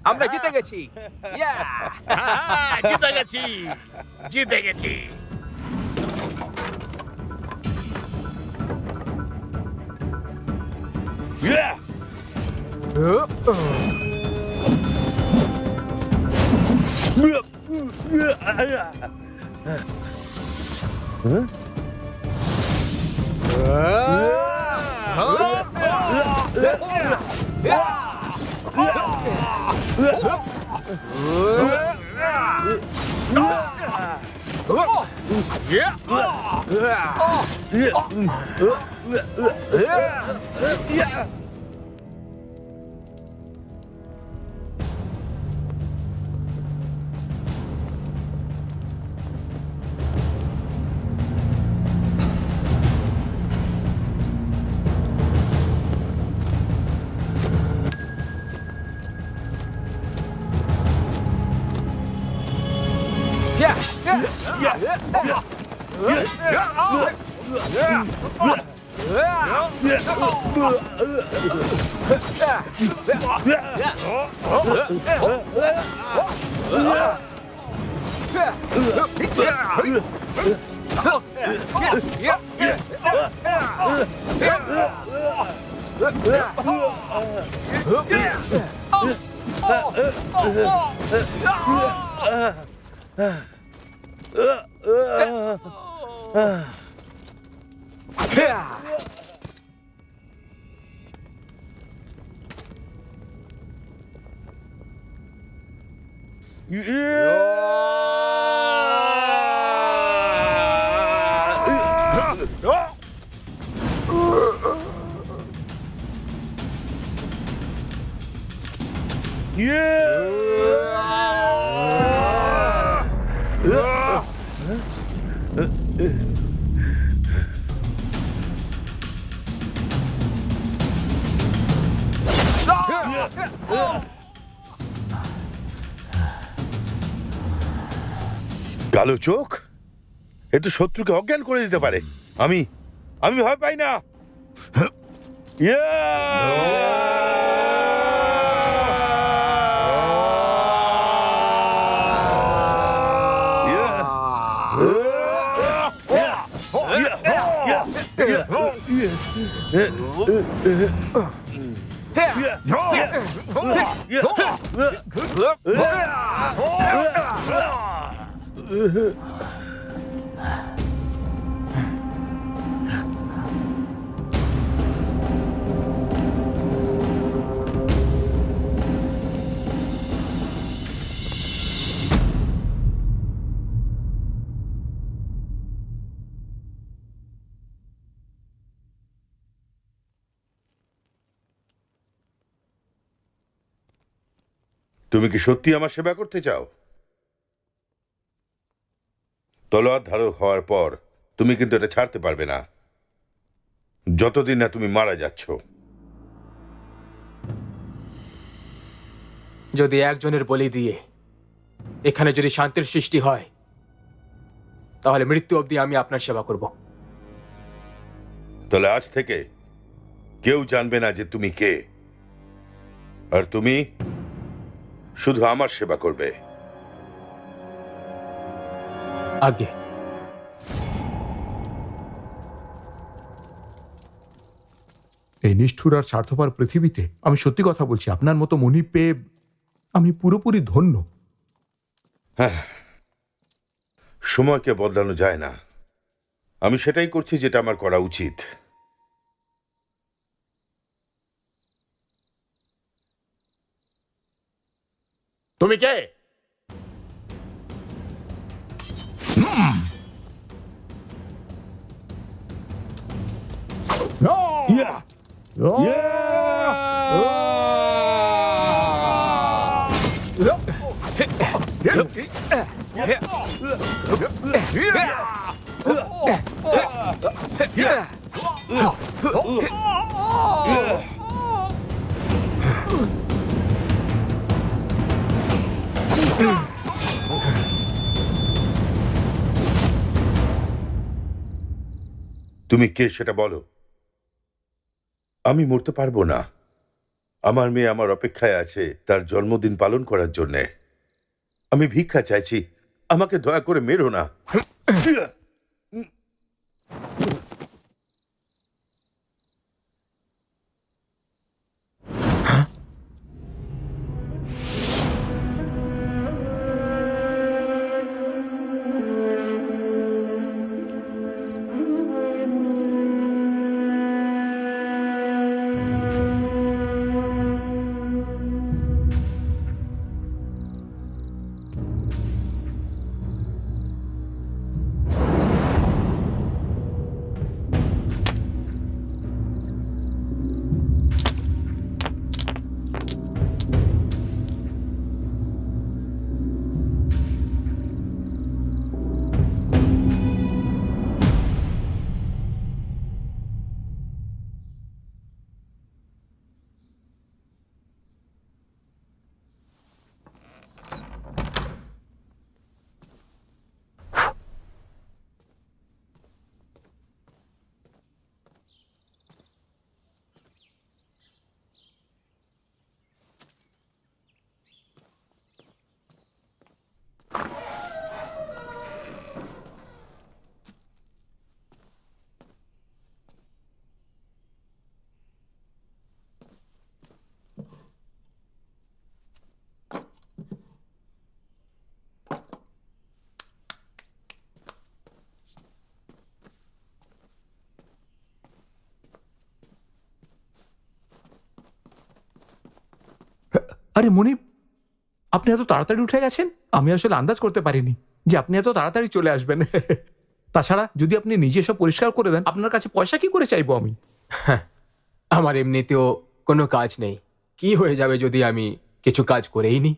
আমরা জিতে গেছি। জিতে গেছি, জিতে গেছি। কালো চোখ এ তো শত্রুকে অজ্ঞান করে দিতে পারে। আমি আমি ভয় পাই না। তুমি কি সত্যি আমার সেবা করতে চাও? তলোয়ার ধারক হওয়ার পর তুমি কিন্তু এটা ছাড়তে পারবে না যতদিন না তুমি মারা যাচ্ছ। যদি একজনের বলি দিয়ে এখানে যদি শান্তির সৃষ্টি হয় তাহলে মৃত্যু অবধি আমি আপনার সেবা করব। তাহলে আজ থেকে কেউ জানবে না যে তুমি কে, আর তুমি শুধু আমার সেবা করবে। আগে এই নিষ্ঠুর আর স্বার্থপর পৃথিবীতে আমি সত্যি কথা বলছি, আপনার মতো মনি পেয়ে আমি পুরোপুরি ধন্য। সময়কে বদলানো যায় না। আমি সেটাই করছি যেটা আমার করা উচিত। তুমি কে? তুমি কে সেটা বলো। আমি মরতে পারবো না। আমার মেয়ে আমার অপেক্ষায় আছে তার জন্মদিন পালন করার জন্যে। আমি ভিক্ষা চাইছি, আমাকে দয়া করে মেরো না। আরে মনিব, আপনি এত তাড়াতাড়ি উঠে গেছেন। আমি আসলে আন্দাজ করতে পারিনি যে আপনি এত তাড়াতাড়ি চলে আসবেন। তাছাড়া যদি আপনি নিজে সব পরিষ্কার করে দেন, আপনার কাছে পয়সা কি করে চাইবো আমি? আমার এমনিতেও কোনো কাজ নেই। কি হয়ে যাবে যদি আমি কিছু কাজ করেই নি?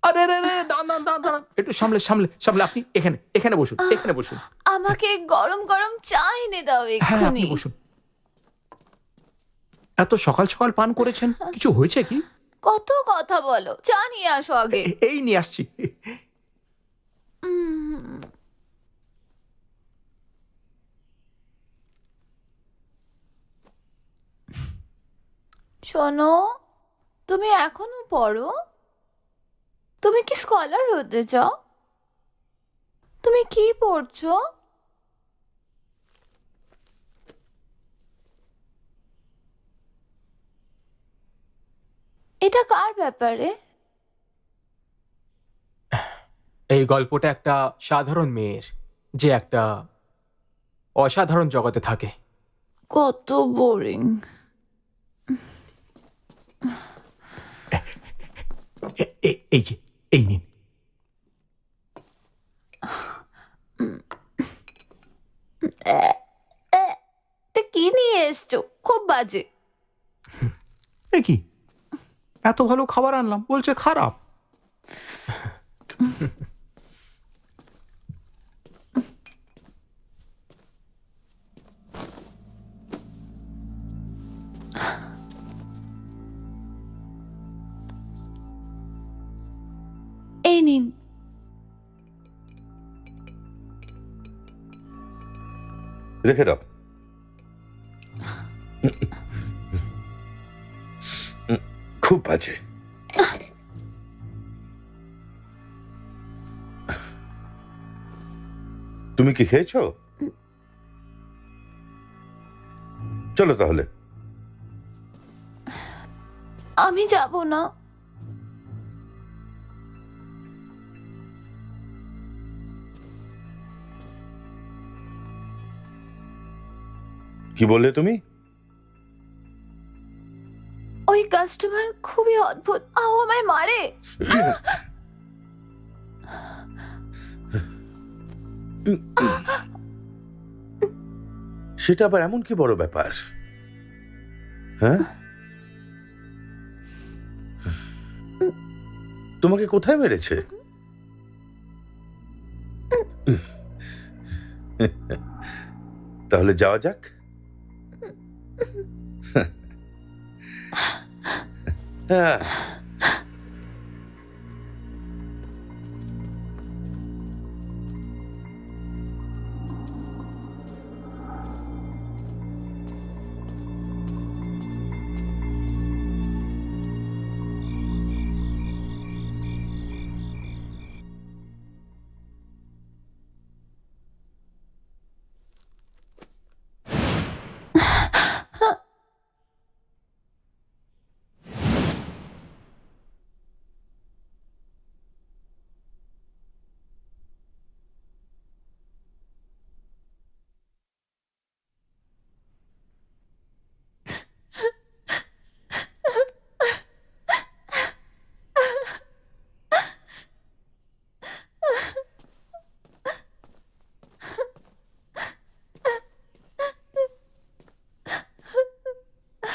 আরে আরে আরে, দাঁড়ান দাঁড়ান দাঁড়ান দাঁড়ান, একটু সামলে সামলে সামলে। আপনি এখানে এখানে বসুন, এখানে বসুন। আমাকে গরম গরম চা এনে দাও হ্যাঁ, আপনি এক্ষুনি। বসুন। এত সকাল সকাল পান করেছেন, কিছু হয়েছে কি? কত কথা বলো, চা নিয়ে আসো আগে। এই নিয়ে আসছি। শোনো, তুমি এখনো পড়ো? তুমি কি স্কলার হতে চাও? তুমি কি পড়ছো? এটা কার ব্যাপারে? এই গল্পটা একটা সাধারণ মেয়ের, যে একটা অসাধারণ জগতে থাকে। কত বোরিং। এই যে, এই নিন। তা কি নিয়ে এসছো? খুব বাজে। এ কি, এত ভালো খাবার আনলাম, বলছে খারাপ। এই নিন। রেখে দাও। খুব বাজে। তুমি কি খেয়েছো? চলো তাহলে। আমি যাব না। কি বললে তুমি? ওই কাস্টমার খুবই অদ্ভুত, ও আমায় মারে। সেটা আবার এমন কি বড় ব্যাপার? হ্যাঁ, তোমাকে কোথায় মেরেছে? তাহলে যাওয়া যাক। হ্যাঁ,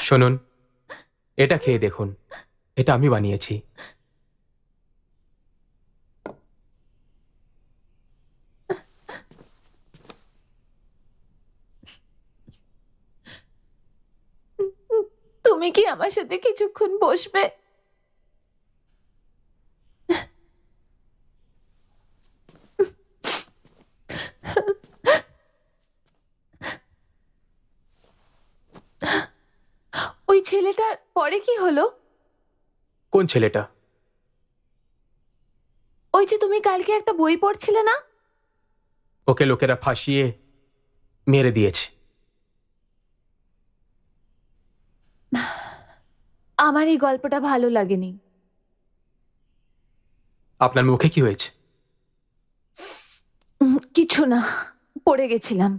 শুনুন, এটা খেয়ে দেখুন, এটা আমি বানিয়েছি। তুমি কি আমার সাথে কিছুক্ষণ বসবে? ওই ছেলেটার পরে কি হলো? কোন ছেলেটা? ওই যে তুমি কালকে একটা বই পড়ছিলে না? ওকে লোকেরা ফাঁসিয়ে মেরে দিয়েছে। আমার এই গল্পটা ভালো লাগেনি। আপনার মুখে কি হয়েছে? কিছু না, পড়ে গেছিলাম।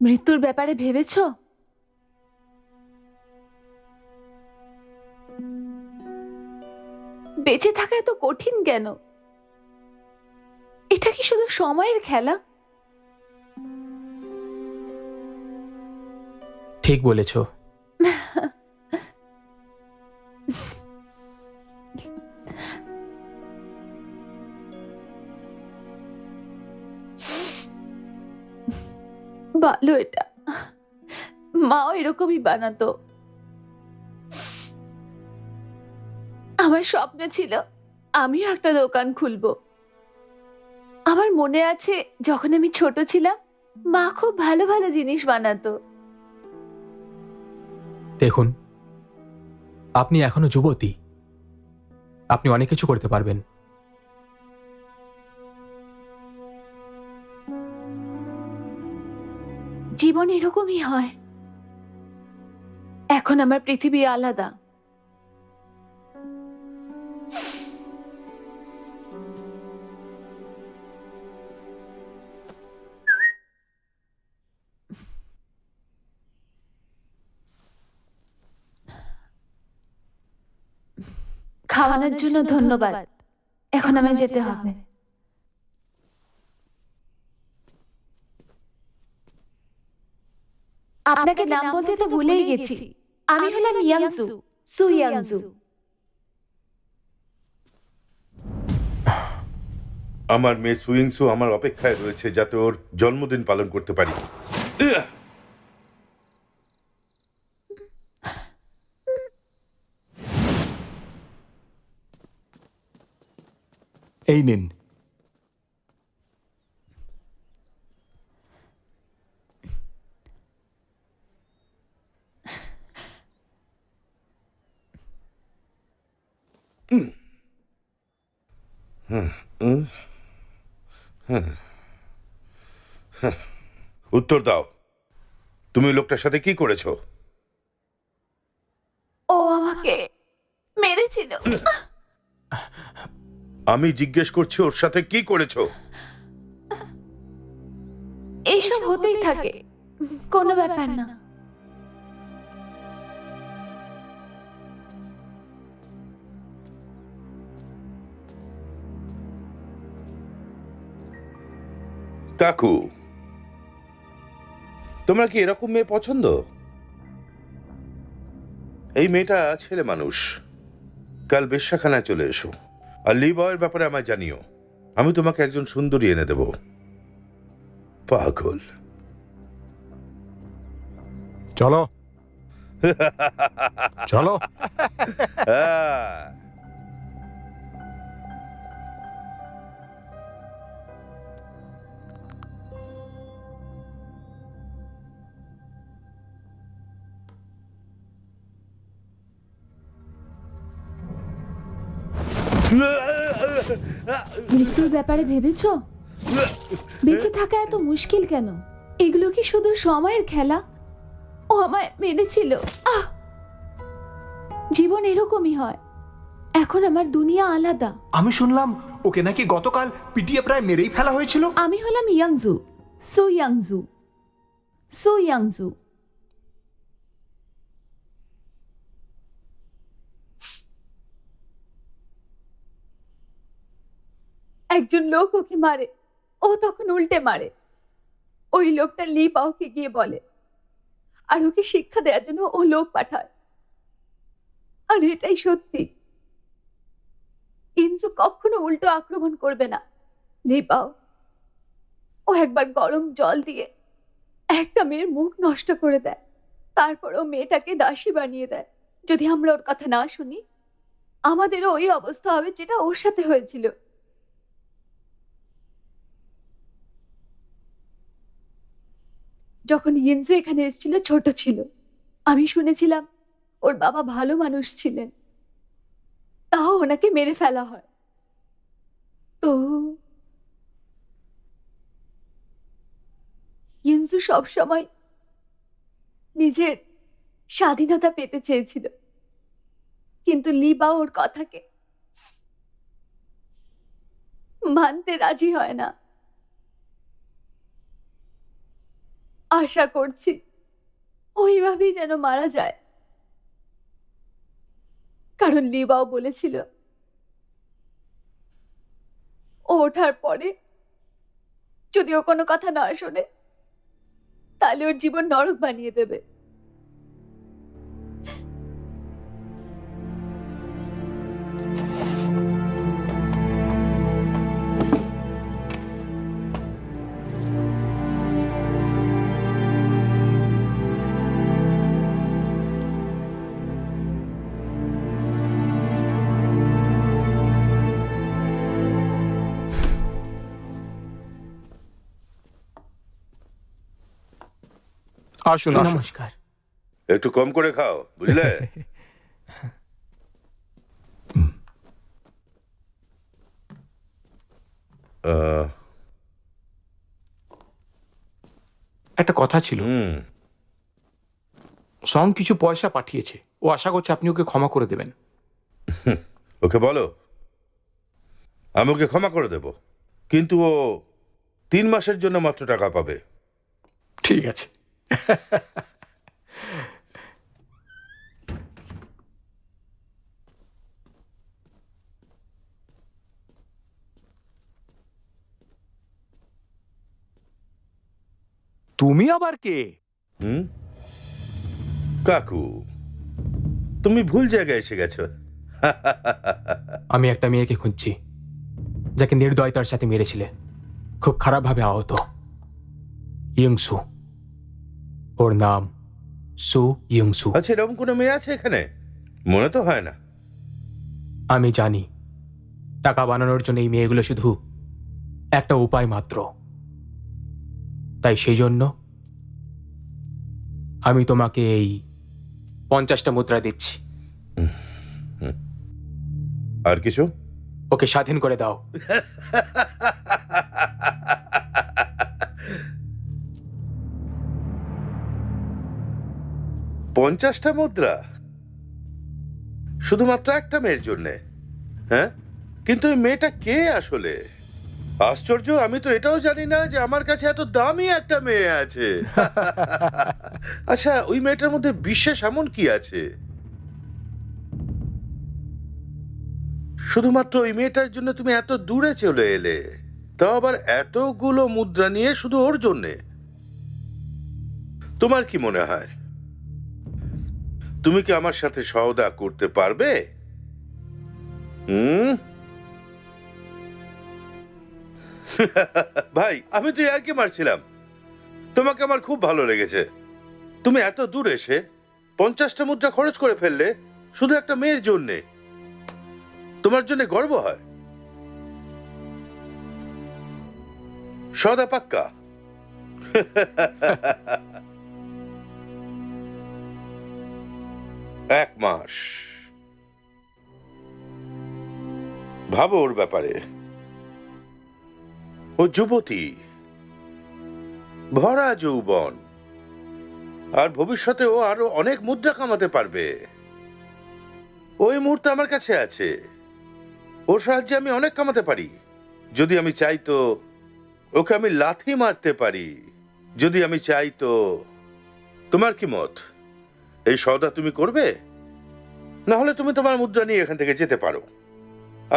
মৃত্যুর ব্যাপারে ভেবেছো? বেঁচে থাকা এত কঠিন কেন? এটা কি শুধু সময়ের খেলা? ঠিক বলেছো। ভালো এটা, মাও এরকমই বানাতো। আমার স্বপ্ন ছিল আমিও একটা দোকান খুলবো। আমার মনে আছে যখন আমি ছোট ছিলাম, মা খুব ভালো ভালো জিনিস বানাতো। দেখুন, আপনি এখনো যুবতী, আপনি অনেক কিছু করতে পারবেন। জীবন এরকমই হয়। এখন আমার পৃথিবী আলাদা। খাওয়ানোর জন্য ধন্যবাদ। এখন আমায় যেতে হবে। আপনাকে নাম বলতে তো ভুলেই গেছি। আমি হলাম ইয়াংজু, সু ইয়াংজু। আমার মেয়ে সুইংসু আমার অপেক্ষায় রয়েছে যাতে ওর জন্মদিন পালন করতে পারি। এই নিন। উত্তর দাও, তুমি লোকটার সাথে কি করেছো? ও আমাকে মেরেছিল। আমি জিজ্ঞেস করছি ওর সাথে কি করেছো? এইসব হতেই থাকে, কোনো ব্যাপার না। কাকু, তোমার কি এরকম মেয়ে পছন্দ? এই মেয়েটা ছেলে মানুষ। কাল বেশ্যাখানায় চলে এসো, আর লি বয়ের ব্যাপারে আমায় জানিও। আমি তোমাকে একজন সুন্দরী এনে দেব। পাগল। চলো চলো। হ্যাঁ। মৃত্যুর ব্যাপারে ভেবেছো? বেঁচে থাকা এত মুশকিল কেন? এগুলো কি শুধু সময়ের খেলা? ও আমায় মেরেছিল। জীবন এরকমই হয়। এখন আমার দুনিয়া আলাদা। আমি শুনলাম ওকে নাকি গতকাল পিটিয়ে প্রায় মেরেই ফেলা হয়েছিল। আমি হলাম ইয়াংজু, সু ইয়াংজু, সু ইয়াংজু। একজন লোক ওকে মারে, ও তখন উল্টে মারে। ওই লোকটা লি পাওকে গিয়ে বলে, আর ওকে শিক্ষা দেওয়ার জন্য ও লোক পাঠায়। আর এটাই সত্যি, ইনজু কখনো উল্টো আক্রমণ করবে না। লি পাও ও একবার গরম জল দিয়ে একটা মেয়ের মুখ নষ্ট করে দেয়, তারপর ও মেয়েটাকে দাসী বানিয়ে দেয়। যদি আমরা ওর কথা না শুনি, আমাদেরও ওই অবস্থা হবে যেটা ওর সাথে হয়েছিল। যখন ইনজু এখানে এসেছিল ছোট ছিল, আমি শুনেছিলাম ওর বাবা ভালো মানুষ ছিলেন, তাও ওনাকে মেরে ফেলা হয়। তো ইনজু সবসময় নিজের স্বাধীনতা পেতে চেয়েছিল, কিন্তু লিবা ওর কথাকে মানতে রাজি হয় না। আশা করছি ওইভাবেই যেন মারা যায়, কারণ লিবাও বলেছিল ও ওঠার পরে যদি ও কোনো কথা না শোনে, তাহলে ওর জীবন নরক বানিয়ে দেবে। আসুন আসুন। নমস্কার। একটু কম করে খাও, বুঝলে? একটা কথা ছিল, হুম। সং কিছু পয়সা পাঠিয়েছে, ও আশা করছে আপনি ওকে ক্ষমা করে দেবেন। ওকে বলো আমি ওকে ক্ষমা করে দেব, কিন্তু ও 3 মাসের জন্য মাত্র টাকা পাবে। ঠিক আছে। তুমি আবার কে? হুম? কাকু, তুমি ভুল জায়গায় এসে গেছো। আমি একটা মেয়েকে খুঁজছি যাকে নির্দয়তার সাথে মেরেছিলে, খুব খারাপভাবে আহত। ইয়ংসু, ওর নাম সু ইয়ংসু। আচ্ছা, এরকম কোনো মেয়ে আছে এখানে? মনে তো হয় না। আমি জানি টাকা বানানোর জন্য এই মেয়েগুলো শুধু একটা উপায় মাত্র, তাই সেই জন্য আমি তোমাকে এই 50টা মুদ্রা দিচ্ছি। আর কিছু? ওকে স্বাধীন করে দাও। 50টা মুদ্রা শুধুমাত্র একটা মেয়ের জন্যে? হ্যাঁ, কিন্তু ওই মেয়েটা কে আসলে? আশ্চর্য, আমি তো এটাও জানি না যে আমার কাছে এত দামি একটা মেয়ে আছে। আচ্ছা, ওই মেয়েটার মধ্যে বিশেষ এমন কি আছে শুধুমাত্র ওই মেয়েটার জন্য তুমি এত দূরে চলে এলে, তাও আবার এতগুলো মুদ্রা নিয়ে শুধু ওর জন্যে? তোমার কি মনে হয় তুমি কি আমার সাথে সওদা করতে পারবে? হুম? ভাই, আমি তো ইয়ার্কি মারছিলাম। তোমাকে আমার খুব ভালো লেগেছে। তুমি এত দূর এসে 50টা মুদ্রা খরচ করে ফেললে শুধু একটা মেয়ের জন্যে। তোমার জন্য গর্ব হয়। সদা পাক্কা? 1 মাস। ভাবো ওর ব্যাপারে। ও যুবতী, ভরা যৌবন, আর ভবিষ্যতে ও আরো অনেক মুদ্রা কামাতে পারবে। ওই মুহূর্তে আমার কাছে আছে। ওর সাহায্যে আমি অনেক কামাতে পারি। যদি আমি চাই তো ওকে আমি লাথি মারতে পারি। যদি আমি চাই তো। তোমার কি মত? এই সওদা তুমি করবে? না হলে তুমি তোমার মুদ্রা নিয়ে এখান থেকে যেতে পারো,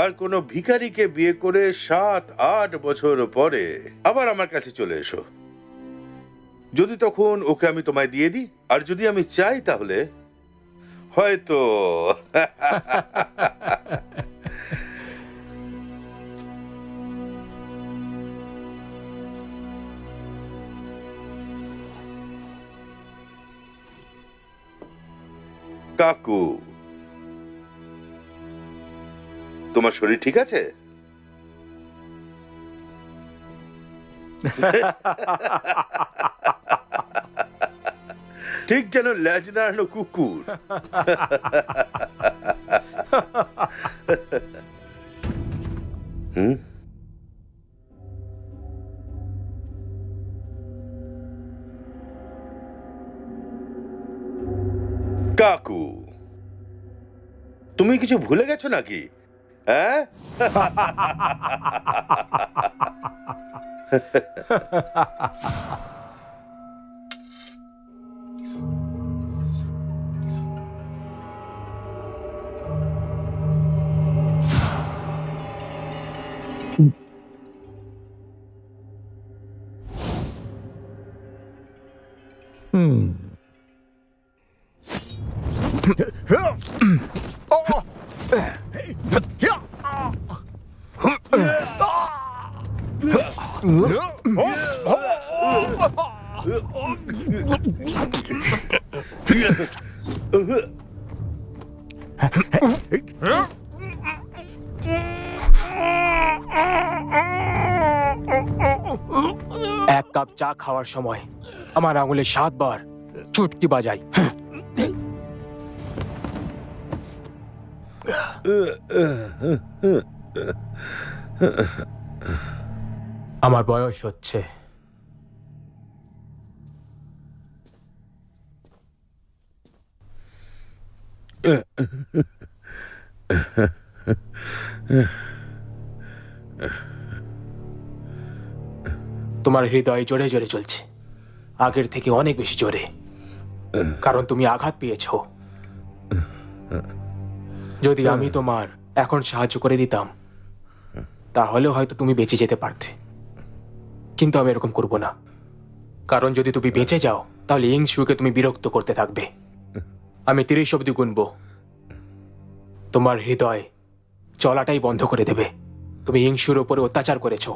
আর কোনো ভিখারিকে বিয়ে করে 7-8 বছর পরে আবার আমার কাছে চলে এসো। যদি তখন ওকে আমি তোমায় দিয়ে দিই, আর যদি আমি চাই তাহলে হয়তো। কাকু, তোমার শরীর ঠিক আছে? ঠিক যেন লেজ নাড়ানো কুকুর। হুম? কাকু, তুমি কিছু ভুলে গেছো নাকি? হ্যাঁ? এক কাপ চা খাওয়ার সময় আমার আঙুলে 7 বার চুটকি বাজাই। আমার বয়স হচ্ছে। তোমার হৃদয় জোরে জোরে চলছে, আগের থেকে অনেক বেশি জোরে, কারণ তুমি আঘাত পেয়েছো। যদি আমি তোমার এখন সাহায্য করে দিতাম তাহলে হয়তো তুমি বেঁচে যেতে পারতে, কিন্তু আমি এরকম করব না। কারণ যদি তুমি বেঁচে যাও তাহলে ইংশুকে তুমি বিরক্ত করতে থাকবে। আমি 30 অবধি গুনবো, তোমার হৃদয় চলাটাই বন্ধ করে দেবে। তুমি ইংশুর উপরে অত্যাচার করেছো,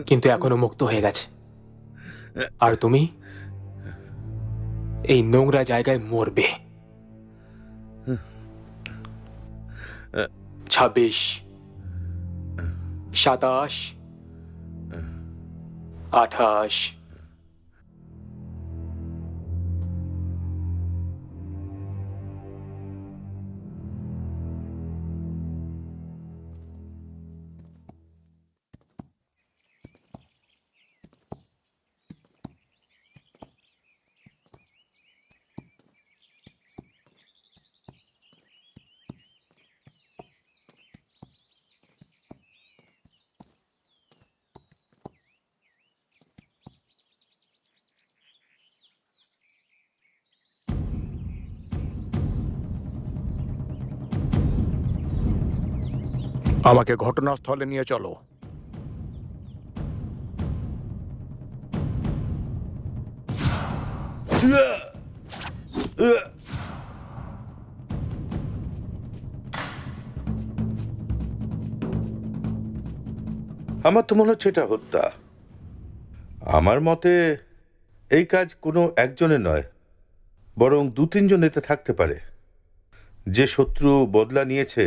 কিন্তু এখনো মুক্ত হয়ে গেছে, আর তুমি এই নোংরা জায়গায় মরবে। 26, 27, 28। আমাকে ঘটনাস্থলে নিয়ে চলো। আমার তো মনে হচ্ছে এটা হত্যা। আমার মতে এই কাজ কোনো একজনের নয়, বরং দু তিনজন এতে থাকতে পারে। যে শত্রু বদলা নিয়েছে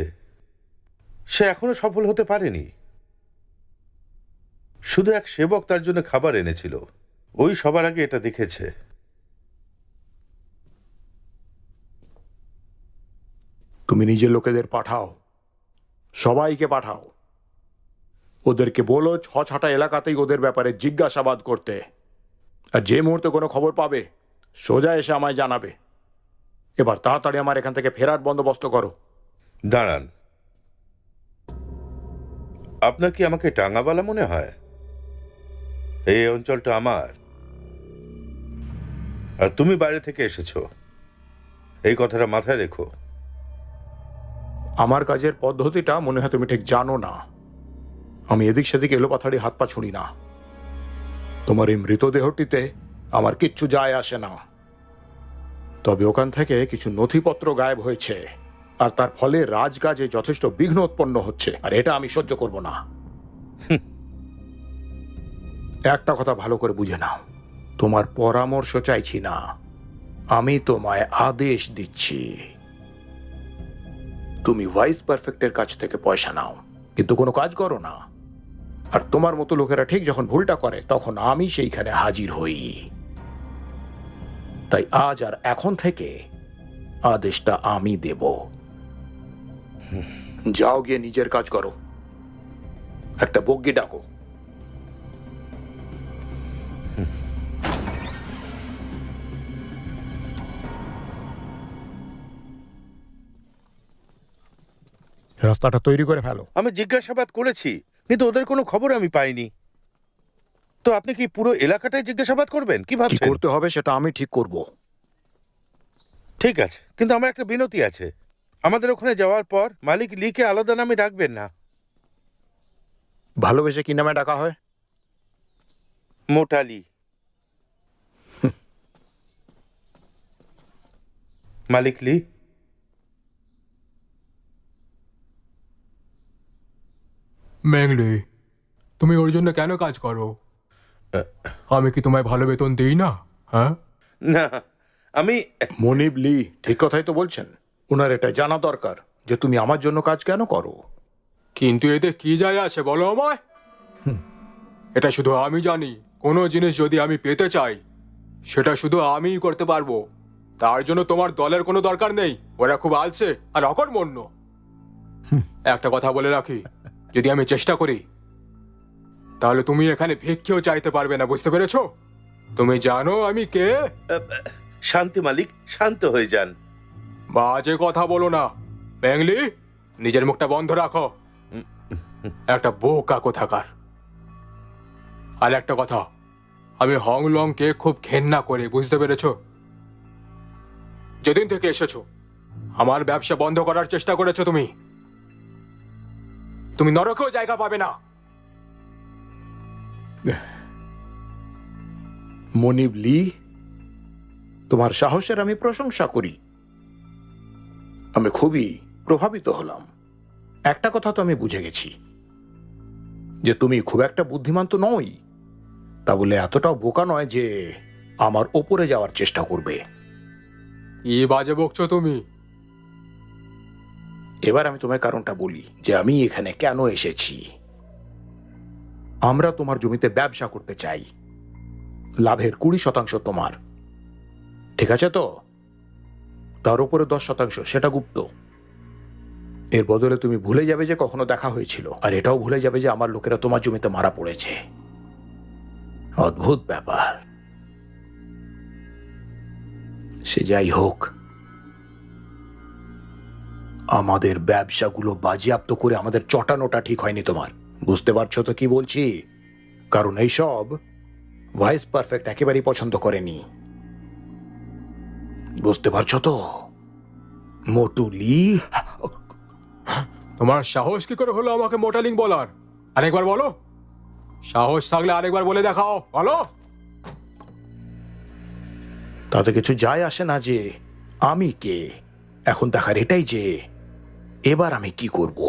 সে এখনো সফল হতে পারেনি। শুধু এক সেবক তার জন্য খাবার এনেছিল, ওই সবার আগে এটা দেখেছে। তুমি নিজের লোকেদের পাঠাও, সবাইকে পাঠাও। ওদেরকে বলো ছছাটা এলাকাতেই ওদের ব্যাপারে জিজ্ঞাসাবাদ করতে। আর যে মুহূর্তে কোনো খবর পাবে সোজা এসে আমায় জানাবে। এবার তাড়াতাড়ি আমার এখান থেকে ফেরার বন্দোবস্ত করো। দাঁড়ান, আপনার কি আমাকে টাঙ্গাওয়ালা মনে হয়? এই অঞ্চলটা আমার, আর তুমি বাইরে থেকে এসেছো। এই কথাটা মাথায় রেখো। আমার কাজের পদ্ধতিটা মনে হয় তুমি ঠিক জানো না। আমি এদিক সেদিক এলোপাথাড়ি হাত পা ছুঁড়ি না। তোমার এই মৃতদেহটিতে আমার কিচ্ছু যায় আসে না। তবে ওখান থেকে কিছু নথিপত্র গায়েব হয়েছে, আর তার ফলে রাজকাজে যথেষ্ট বিঘ্ন উৎপন্ন হচ্ছে, আর এটা আমি সহ্য করব না। একটা কথা ভালো করে বুঝে নাও, তোমার পরামর্শ চাইছি না, আমি তোমায় আদেশ দিচ্ছি। তুমি ভাইস পারফেক্টের কাছ থেকে পয়সা নাও, কিন্তু কোনো কাজ করো না। আর তোমার মতো লোকেরা ঠিক যখন ভুলটা করে তখন আমি সেইখানে হাজির হই। তাই আজ আর এখন থেকে আদেশটা আমি দেব। যাও, গিয়ে নিজের কাজ করো। একটা বগ্গি ডাকো। রাস্তাটা তৈরি করে ফেলো। আমি জিজ্ঞাসাবাদ করেছি, কিন্তু ওদের কোনো খবর আমি পাইনি। তো আপনি কি পুরো এলাকাটাই জিজ্ঞাসাবাদ করবেন? কি কি ভাবছেন? করতে হবে সেটা আমি ঠিক করব। ঠিক আছে, কিন্তু আমার একটা বিনতি আছে। আমাদের ওখানে যাওয়ার পর মালিক লিকে আলাদা নামে ডাকবেন না। ভালোবেসে কি নামে ডাকা হয়? মোটালি। মালিক লি। ম্যাংলি, তুমি ওর জন্য কেন কাজ করো? আমি কি তোমায় ভালো বেতন দিই না? হ্যাঁ, না, আমি মনিব লি ঠিক কথাই তো বলছেন। ওনার এটা জানা দরকার যে তুমি আমার জন্য কাজ কেন করো। কিন্তু এতে কি যায় আসে বলো আমায়? এটা শুধু আমি জানি। কোনো জিনিস যদি আমি পেতে চাই সেটা শুধু আমিই করতে পারবো। তার জন্য তোমার দলের কোনো দরকার নেই। ওরা খুব আলসে আর অকর্মণ্য। একটা কথা বলে রাখি, যদি আমি চেষ্টা করি তাহলে তুমি এখানে ভিক্ষেও চাইতে পারবে না, বুঝতে পেরেছো? তুমি জানো আমি কে? শান্তি মালিক, শান্ত হয়ে যান। বাজে কথা বলো না ব্যাংলি, নিজের মুখটা বন্ধ রাখো। একটা বোকা কোথাকার। আর একটা কথা, আমি হংলংকে খুব ঘেন্না করি, বুঝতে পেরেছো? যেদিন থেকে এসেছো আমার ব্যবসা বন্ধ করার চেষ্টা করেছো তুমি। তুমি নরকেও জায়গা পাবে না। মনিব লি, তোমার সাহসের আমি প্রশংসা করি। আমি খুবই প্রভাবিত হলাম। একটা কথা তো আমি বুঝে গেছি, যে তুমি খুব একটা বুদ্ধিমান তো নই, তা বলে এতটাও বোকা নয় যে আমার ওপরে যাওয়ার চেষ্টা করবে। কি বাজে বকছো তুমি? এবার আমি তোমায় কারণটা বলি যে আমি এখানে কেন এসেছি। আমরা তোমার জমিতে ব্যবসা করতে চাই। লাভের 20% তোমার, ঠিক আছে তো? তার উপরে 10% সেটা গুপ্ত। এর বদলে তুমি ভুলে যাবে যে কখনো দেখা হয়েছিল, আর এটাও ভুলে যাবে যে আমার লোকেরা তোমার জমিতে মারা পড়েছে। অদ্ভুত ব্যাপার। সে যাই হোক, আমাদের ব্যবসাগুলো বাজেয়াপ্ত করে আমাদের চটানোটা ঠিক হয়নি তোমার। বুঝতে পারছো তো কি বলছি? কারণ এইসব ভাইস পারফেক্ট একেবারেই পছন্দ করেনি। বুঝতে পারছো তো মোটুলি? তোমার সাহস কি করে হলো আমাকে মোটালিং বলার? আরেকবার বলো। সাহস থাকলে আরেকবার বলে দেখাও, বলো। তাতে কিছু যায় আসে না যে আমি কে। এখন দেখার এটাই যে এবার আমি কি করব।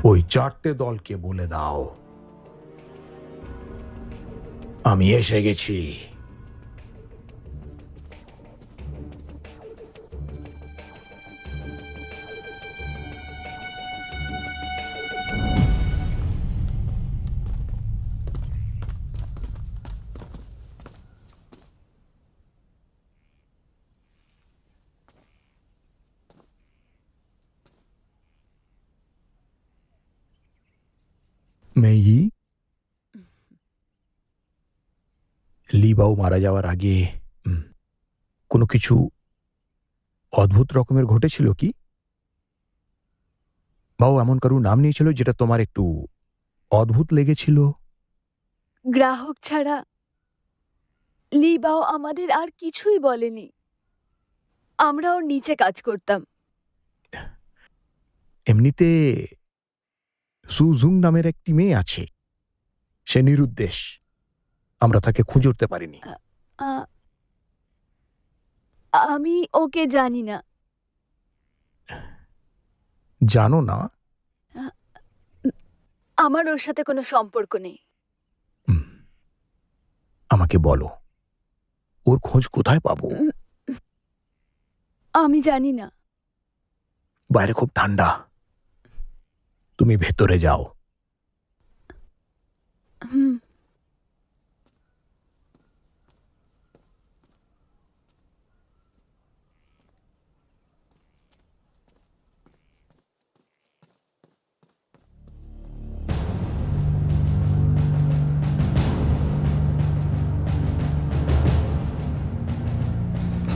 ওই 4টে দলকে বলে দাও আমি এসে গেছি। মেই, লিবাও মারা যাওয়ার আগে কোনো কিছু অদ্ভুত রকমের ঘটেছিল কি? বাও এমন কারো নাম নিয়েছিল যেটা তোমার একটু অদ্ভুত লেগেছিল? গ্রাহক ছাড়া লিবাও আমাদের আর কিছুই বলেনি। আমরা ওর নিচে কাজ করতাম। এমনিতে সুজুং নামের একটি মেয়ে আছে, সে নিরুদ্দেশ। আমরা তাকে খুঁজে উঠতে পারিনি। আ- আমি ওকে জানি না। জানো না? আমার ওর সাথে কোনো সম্পর্ক নেই। আমাকে বলো, ওর খোঁজ কোথায় পাবো? আমি জানি না। বাইরে খুব ঠান্ডা, তুমি ভেতরে যাও। হুম।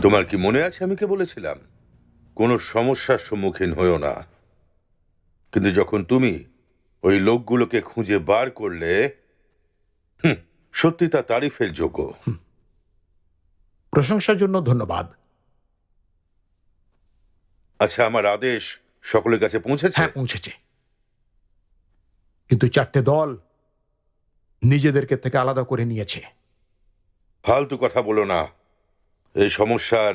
তোমার কি মনে আছে আমি কে বলেছিলাম কোনো সমস্যার সম্মুখীন হয়েও না? কিন্তু যখন তুমি ওই লোকগুলোকে খুঁজে বার করলে, সত্যি তা তারিফের যোগ্য। প্রশংসার জন্য ধন্যবাদ। আচ্ছা, আমার আদেশ সকলের কাছে পৌঁছেছে? হ্যাঁ, পৌঁছেছে। কিন্তু 4টে দল নিজেদেরকে থেকে আলাদা করে নিয়েছে। ফালতু কথা বলো না। এই সমস্যার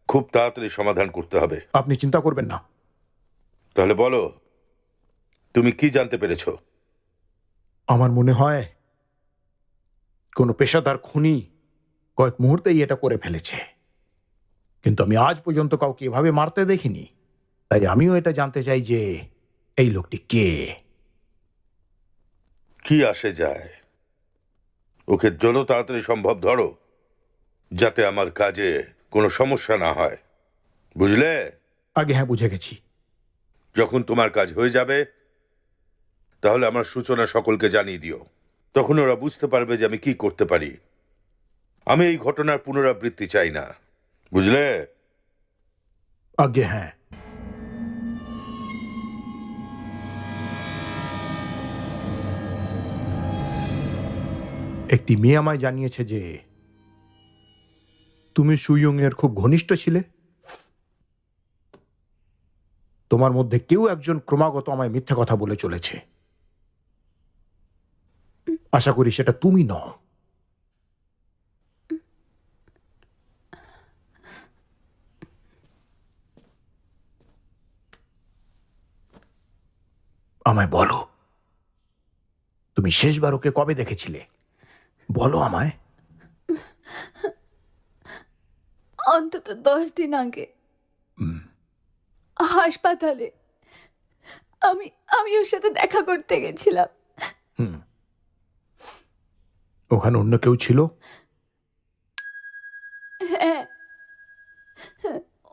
খুব তাড়াতাড়ি সমাধান করতে হবে। আপনি চিন্তা করবেন না। তাহলে বলো, তুমি কি জানতে পেরেছো? আমার মনে হয় কোনো পেশাদার খুনি কয়েক মুহূর্তেই এটা করে ফেলেছে, কিন্তু আমি আজ পর্যন্ত কাউকে এভাবে মারতে দেখিনি। তাই আমিও এটা জানতে চাই যে এই লোকটি কে। কি আসে যায়, ওকে যত তাড়াতাড়ি সম্ভব ধরো, যাতে আমার কাজে কোনো সমস্যা না হয়, বুঝলে? আগে হ্যাঁ, বুঝে গেছি। যখন তোমার কাজ হয়ে যাবে তাহলে আমার সূচনা সকলকে জানিয়ে দিও। তখন ওরা বুঝতে পারবে যে আমি কি করতে পারি। আমি এই ঘটনার পুনরাবৃত্তি চাই না, বুঝলে? আগে হ্যাঁ। একটি মেয়ে আমায় জানিয়েছে যে তুমি সুইয়ং এর খুব ঘনিষ্ঠ ছিলে। তোমার মধ্যে কেউ একজন ক্রমাগত আমায় মিথ্যা কথা বলে চলেছে। আশা করি সেটা তুমি নও। আমায় বলো, তুমি শেষবার ওকে কবে দেখেছিলে? বলো আমায়। অন্তত 10 দিন আগে হাসপাতালে আমি আমি ওর সাথে দেখা করতে গেছিলাম। ওখানে অন্য কেউ ছিল? হ্যাঁ,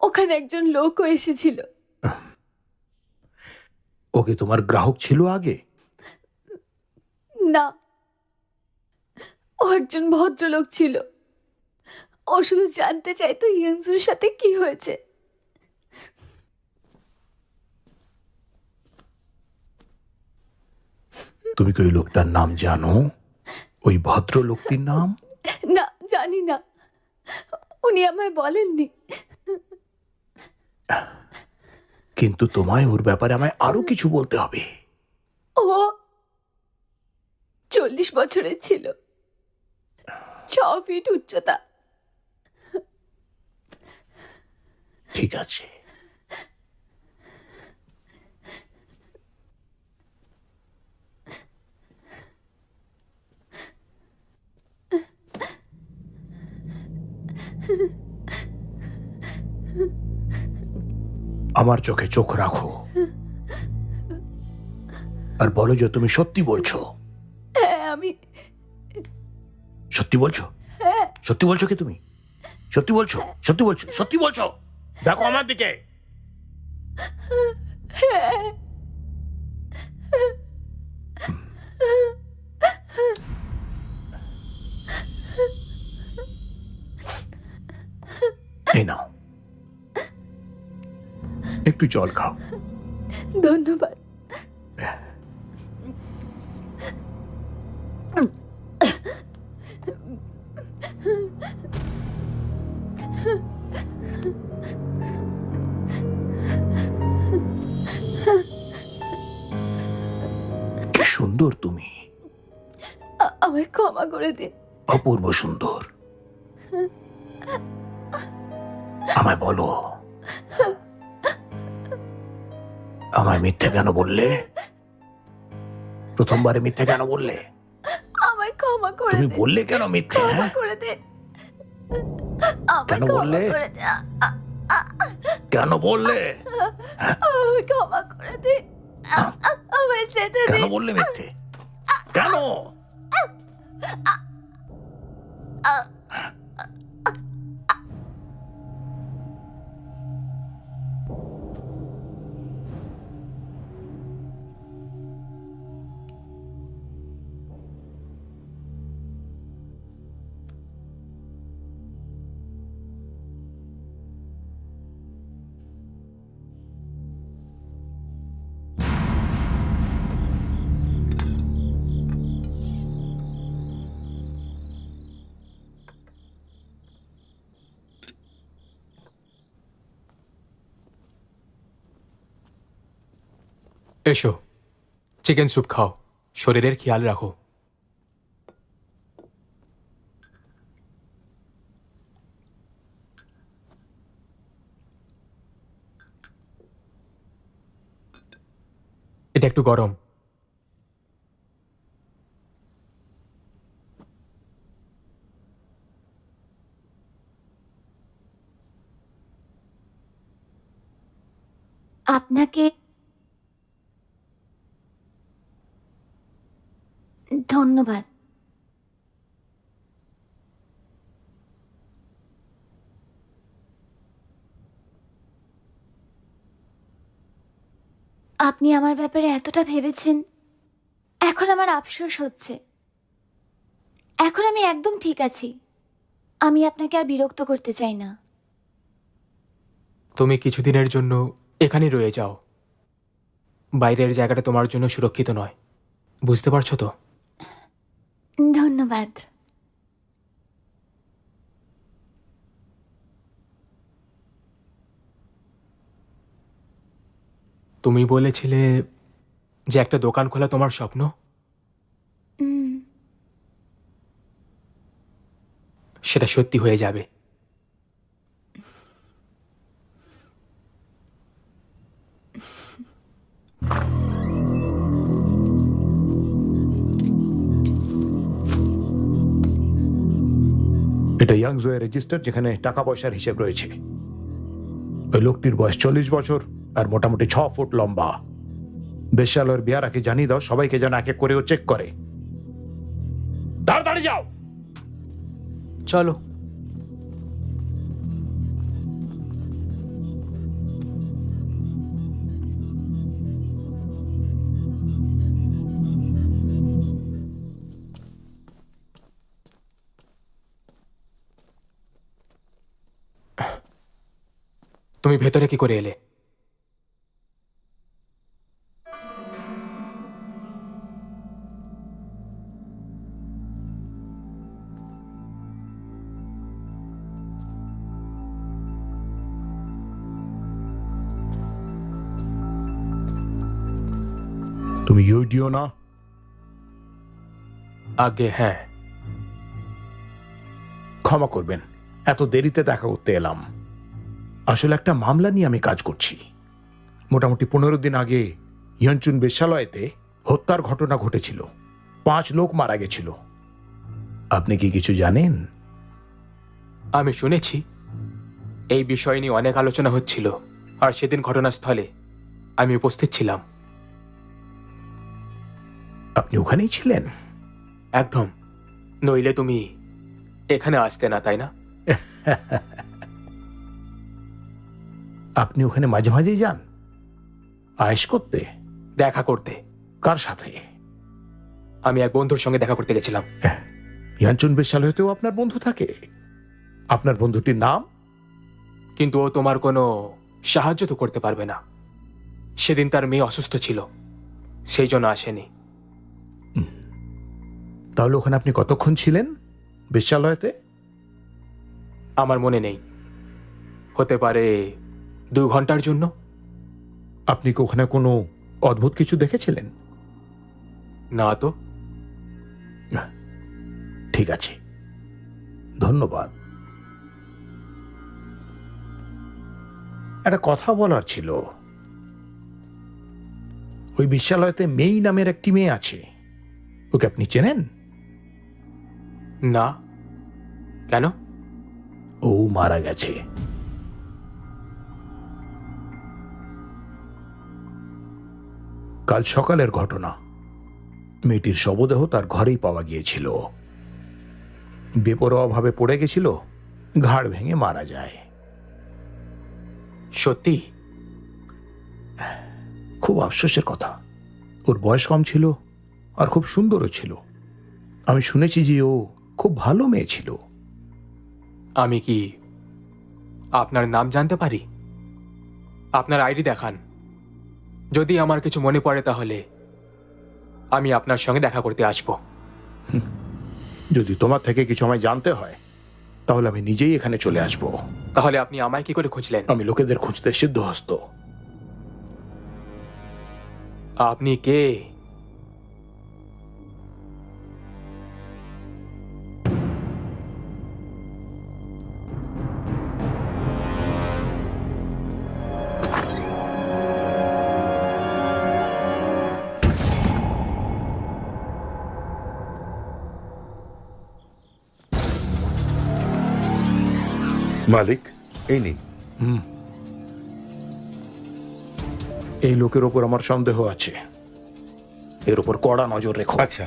ওখানে একজন লোকও এসেছিল। ওকে তোমার গ্রাহক ছিল আগে? না, ও একজন ভদ্রলোক ছিল। ও শুধু জানতে চাইতো ইয়ংজুর সাথে কি হয়েছে। তুমি কি ওই লোকটার নাম জানো? ওই ভদ্র লোকটির নাম? না, জানি না, উনি আমায় বলেননি। কিন্তু তোমায় ওর ব্যাপারে আমায় আরো কিছু বলতে হবে। ও 40 বছরের ছিল, 6 ফিট উচ্চতা। ঠিক আছে, আমার চোখে চোখ রাখো আর বলো যে তুমি সত্যি বলছো। হ্যাঁ, আমি সত্যি বলছো? সত্যি বলছো কি তুমি? সত্যি বলছো? সত্যি বলছো? সত্যি বলছো? দেখো আমার দিকে। এই নাও, একটু জল খাও। ধন্যবাদ। কি সুন্দর তুমি, আমায় ক্ষমা করে দিন। অপূর্ব সুন্দর। আমায় বলো, আমায় মিথ্যে কেন বললে? প্রথমবারে মিথ্যে কেন বললে? আমায় ক্ষমা করে তুমি দিন। বললে কেন মিথ্যে? ক্ষমা হ্যাঁ? করে দিন। আমায় কেন ক্ষমা বললে? করে দিন। কেন বললে? আমায় ক্ষমা করে দিন। আমায় যেতে কেন দিন। বললে মিথ্যে? কেন? এসো, চিকেন স্যুপ খাও, শরীরের খেয়াল রাখো। এটা একটু গরম। আপনাকে ধন্যবাদ। আপনি আমার ব্যাপারে এতটা ভেবেছেন, এখন আমার আফসোস হচ্ছে। এখন আমি একদম ঠিক আছি। আমি আপনাকে আর বিরক্ত করতে চাই না। তুমি কিছুদিনের জন্য এখানেই রয়ে যাও। বাইরের জায়গাটা তোমার জন্য সুরক্ষিত নয়, বুঝতে পারছো তো? ধন্যবাদ। তুমি বলেছিলে যে একটা দোকান খোলা তোমার স্বপ্ন। সেটা সত্যি হয়ে যাবে। এটা ইয়াংজোয়ের রেজিস্টার, যেখানে টাকা পয়সার হিসেব রয়েছে। ওই লোকটির বয়স 40 বছর আর মোটামুটি 6 ফুট লম্বা। বেশ্যালয়ের বিয়ার আগে জানিয়ে দাও সবাইকে, যেন এক এক করে ও চেক করে। তাড়াতাড়ি যাও। চলো। তুমি ভেতরে কি করে এলে? তুমি ইউডিও না? আগে হ্যাঁ। ক্ষমা করবেন, এত দেরিতে দেখা করতে এলাম। আসলে একটা মামলা নিয়ে আমি কাজ করছি। মোটামুটি 15 দিন আগে ইয়নচুন বেশ্যালয়েতে হত্যার ঘটনা ঘটেছিল। 5 লোক মারা গেছিল। আপনি কি কিছু জানেন? আমি শুনেছি এই বিষয় নিয়ে অনেক আলোচনা হচ্ছিল, আর সেদিন ঘটনাস্থলে আমি উপস্থিত ছিলাম। আপনি ওখানেই ছিলেন? একদম, নইলে তুমি এখানে আসতে না, তাই না? আপনি ওখানে মাঝে মাঝেই যান আয়েশ করতে? দেখা করতে। কার সাথে? আমি এক বন্ধুর সঙ্গে দেখা করতে গেছিলাম। ইয়ানচুন বেশ্যালয়তেও আপনার বন্ধু থাকে? আপনার বন্ধুটির নাম? কিন্তু ও তোমার কোনো সাহায্য তো করতে পারবে না। সেদিন তার মেয়ে অসুস্থ ছিল, সেই জন্য আসেনি। তাহলে ওখানে আপনি কতক্ষণ ছিলেন বেশ্যালয়তে? আমার মনে নেই, হতে পারে 2 ঘন্টার জন্য। আপনি কি ওখানে কোনো অদ্ভুত কিছু দেখেছিলেন? না তো। ঠিক আছে, ধন্যবাদ। একটা কথা বলার ছিল। ওই বিশ্ববিদ্যালয়তে মেই নামের একটি মেয়ে আছে, ওকে আপনি চেনেন? না, কেন? ও মারা গেছে। কাল সকালের ঘটনা। মেয়েটির শবদেহ তার ঘরেই পাওয়া গিয়েছিল। বেপরোয়াভাবে পড়ে গেছিল, ঘাড় ভেঙে মারা যায়। সত্যি? খুব আফসোসের কথা। ওর বয়স কম ছিল আর খুব সুন্দরও ছিল। আমি শুনেছি যে ও খুব ভালো মেয়ে ছিল। আমি কি আপনার নাম জানতে পারি? আপনার আইডি দেখান। যদি আমার কিছু মনে পড়ে তাহলে আমি আপনার সঙ্গে দেখা করতে আসব। যদি তোমার থেকে কিছু আমায় জানতে হয় তাহলে আমি নিজেই এখানে চলে আসব। তাহলে আপনি আমায় কি করে খুঁজলেন? আমি লোকেদের খুঁজতে সিদ্ধহস্ত। আপনি কে? মালিক, এই নিন। এই লোকের ওপর আমার সন্দেহ আছে, এর উপর কড়া নজর রেখো। আচ্ছা।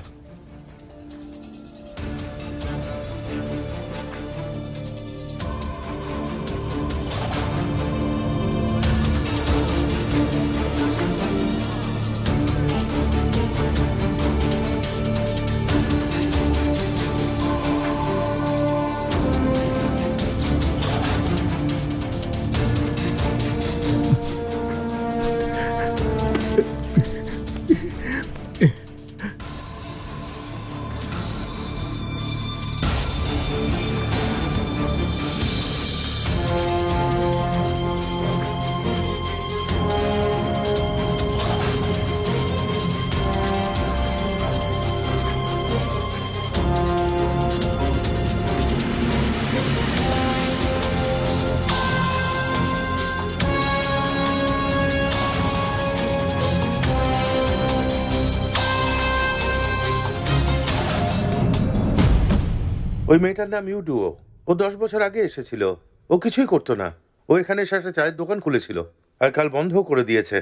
ওই মেয়েটার নাম ইউডুও। ও 10 বছর আগে এসেছিল। ও কিছুই করতো না। ও এখানে এসে একটা চায়ের দোকান খুলেছিল, আর কাল বন্ধও করে দিয়েছে।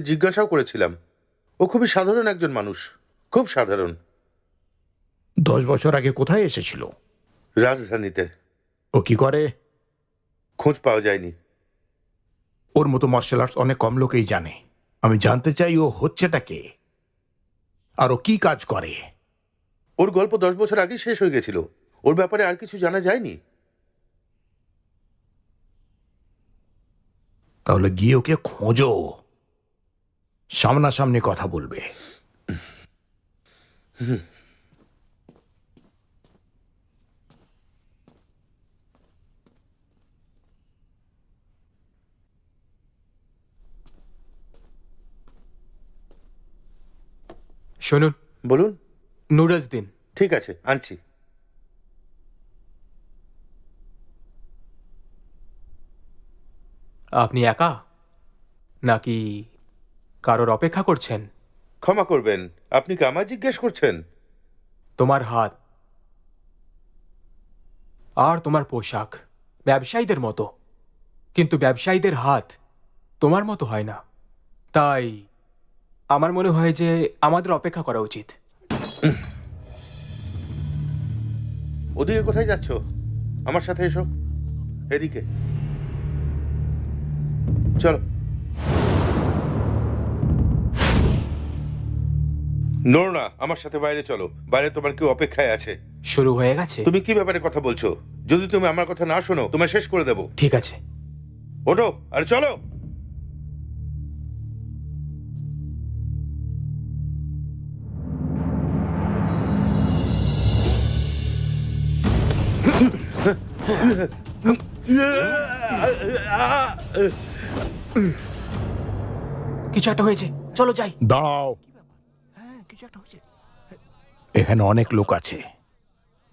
জিজ্ঞাসাও করেছিলাম। ও খুবই সাধারণ একজন মানুষ, খুব সাধারণ। 10 বছর আগে কোথায় এসেছিল? রাজধানীতে। ও কি করে? খোঁজ পাওয়া যায়নি। ওর মতো মার্শাল আর্টস অনেক কম লোকেই জানে। আমি জানতে চাই ও হচ্ছেটা কে, আর ও কি কাজ করে। ওর গল্প 10 বছর আগেই শেষ হয়ে গেছিল। ওর ব্যাপারে আর কিছু জানা যায়নি। তাহলে গিয়ে ওকে খোঁজো, সামনাসামনি কথা বলবে। শুনুন, বলুন। নুডলস দিন। ঠিক আছে, আনছি। আপনি একা নাকি কারোর অপেক্ষা করছেন? ক্ষমা করবেন, আপনি কি আমায় জিজ্ঞেস করছেন? তোমার হাত আর তোমার পোশাক ব্যবসায়ীদের মতো, কিন্তু ব্যবসায়ীদের হাত তোমার মতো হয় না। তাই আমার মনে হয় যে আমাদের অপেক্ষা করা উচিত। ওদিকে কোথায় যাচ্ছ? আমার সাথে এসো, এদিকে চলো। নড়ো না, আমার সাথে বাইরে চলো। বাইরে তোমার কেউ অপেক্ষায় আছে। শুরু হয়ে গেছে? তুমি কি ব্যাপারে কথা বলছো? যদি তুমি আমার কথা না শোনো, তোমায় শেষ করে দেবো। ঠিক আছে। ওঠো আর চলো। কিছু একটা হয়েছে, চলো যাই। দাঁড়াও, এখানে অনেক লোক আছে।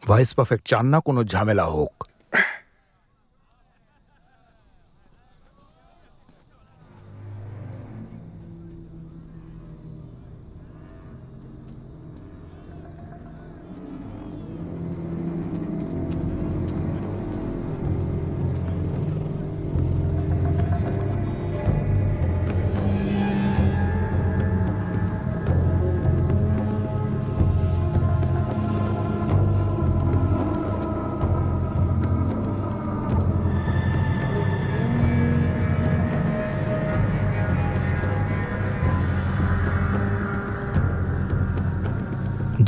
ভাইস পারফেক্ট চান না কোনো ঝামেলা হোক।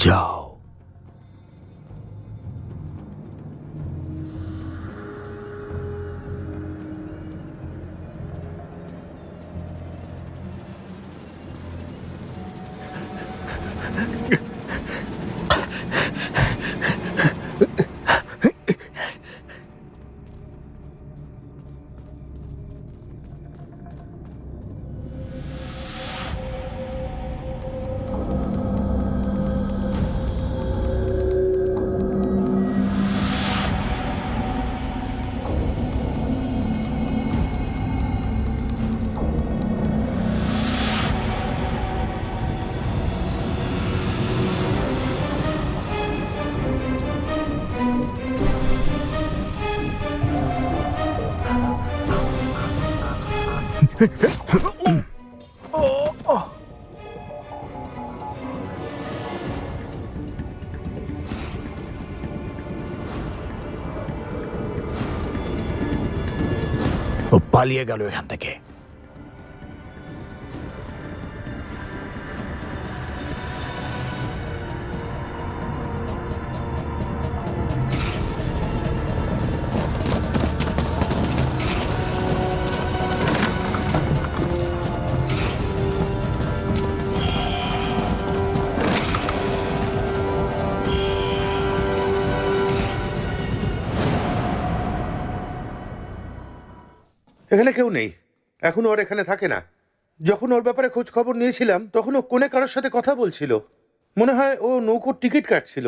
যাও। ও পালিয়ে গেল এখান থেকে। এখানে কেউ নেই। এখন ওর এখানে থাকে না। যখন ওর ব্যাপারে খোঁজ খবর নিয়েছিলাম, তখন ও কোনে কারোর সাথে কথা বলছিল। মনে হয় ও নৌকোর টিকিট কাটছিল।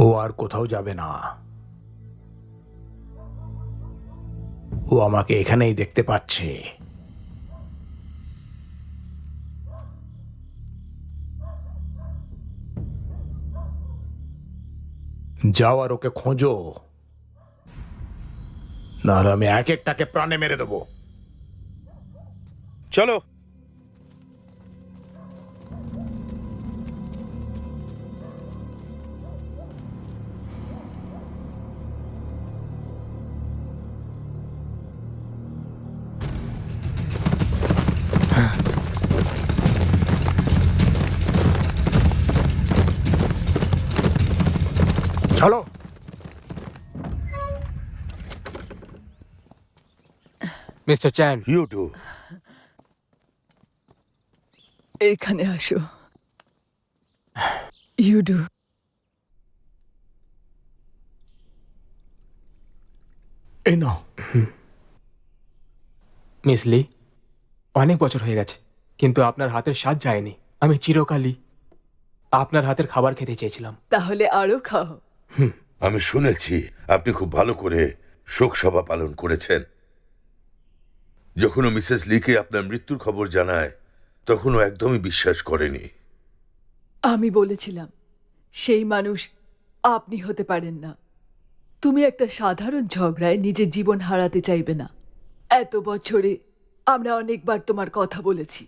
ও আর কোথাও যাবে না। ও আমাকে এখানেই দেখতে পাচ্ছে। যাও আর ওকে খোঁজো, নাহলে আমি এক একটাকে প্রাণে মেরে দেবো। চলো। চলো। Mister Chan, you too. এখানে আসো। ইউডু, এই নাও। মিস লি, অনেক বছর হয়ে গেছে, কিন্তু আপনার হাতের স্বাদ যায়নি। আমি চিরকালই আপনার হাতের খাবার খেতে চেয়েছিলাম। তাহলে আরো খাও। আমি শুনেছি আপনি খুব ভালো করে শোক সভা পালন করেছেন। যখন ও মিসেস লিকে আপনার মৃত্যুর খবর জানায় তখন ও একদমই বিশ্বাস করেনি। আমি বলেছিলাম সেই মানুষ আপনি হতে পারেন না। তুমি একটা সাধারণ ঝগড়ায় নিজের জীবন হারাতে চাইবে না। এত বছরে আমরা অনেকবার তোমার কথা বলেছি।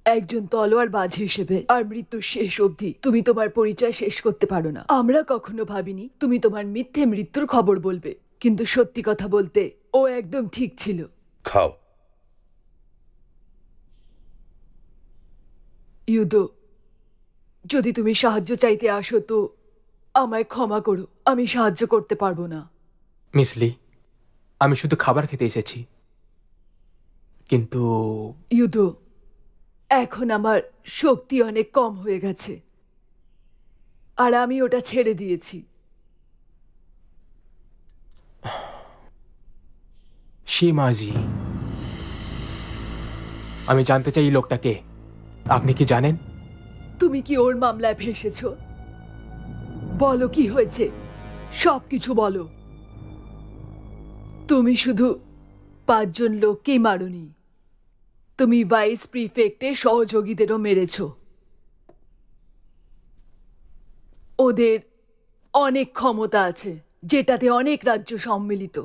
একজন তলোয়ারবাজ হিসেবে আর মৃত্যুর শেষ অবধি তুমি তোমার পরিচয় শেষ করতে পারো না। আমরা কখনো ভাবিনি তুমি তোমার মিথ্যে মৃত্যুর খবর বলবে, কিন্তু সত্যি কথা বলতে ও একদম ঠিক ছিল। খাও। ইউদো, যদি তুমি সাহায্য চাইতে আসো তো আমায় ক্ষমা করো, আমি সাহায্য করতে পারবো না। মিস লি, আমি শুধু খাবার খেতে এসেছি, কিন্তু ইউদো, এখন আমার শক্তি অনেক কম হয়ে গেছে আর আমি ওটা ছেড়ে দিয়েছি। সীমাজি, আমি জানতে চাই এই লোকটাকে। আপনি কি জানেন? তুমি কি ওর মামলায় ফেসেছ? বলো কি হয়েছে, সব কিছু বলো। তুমি শুধু 5 জন লোককেই মারোনি, তুমি ভাইস প্রিফেক্টের সহযোগীদেরও মেরেছ। ওদের অনেক ক্ষমতা আছে, যেটাতে অনেক রাজ্য সম্মিলিত।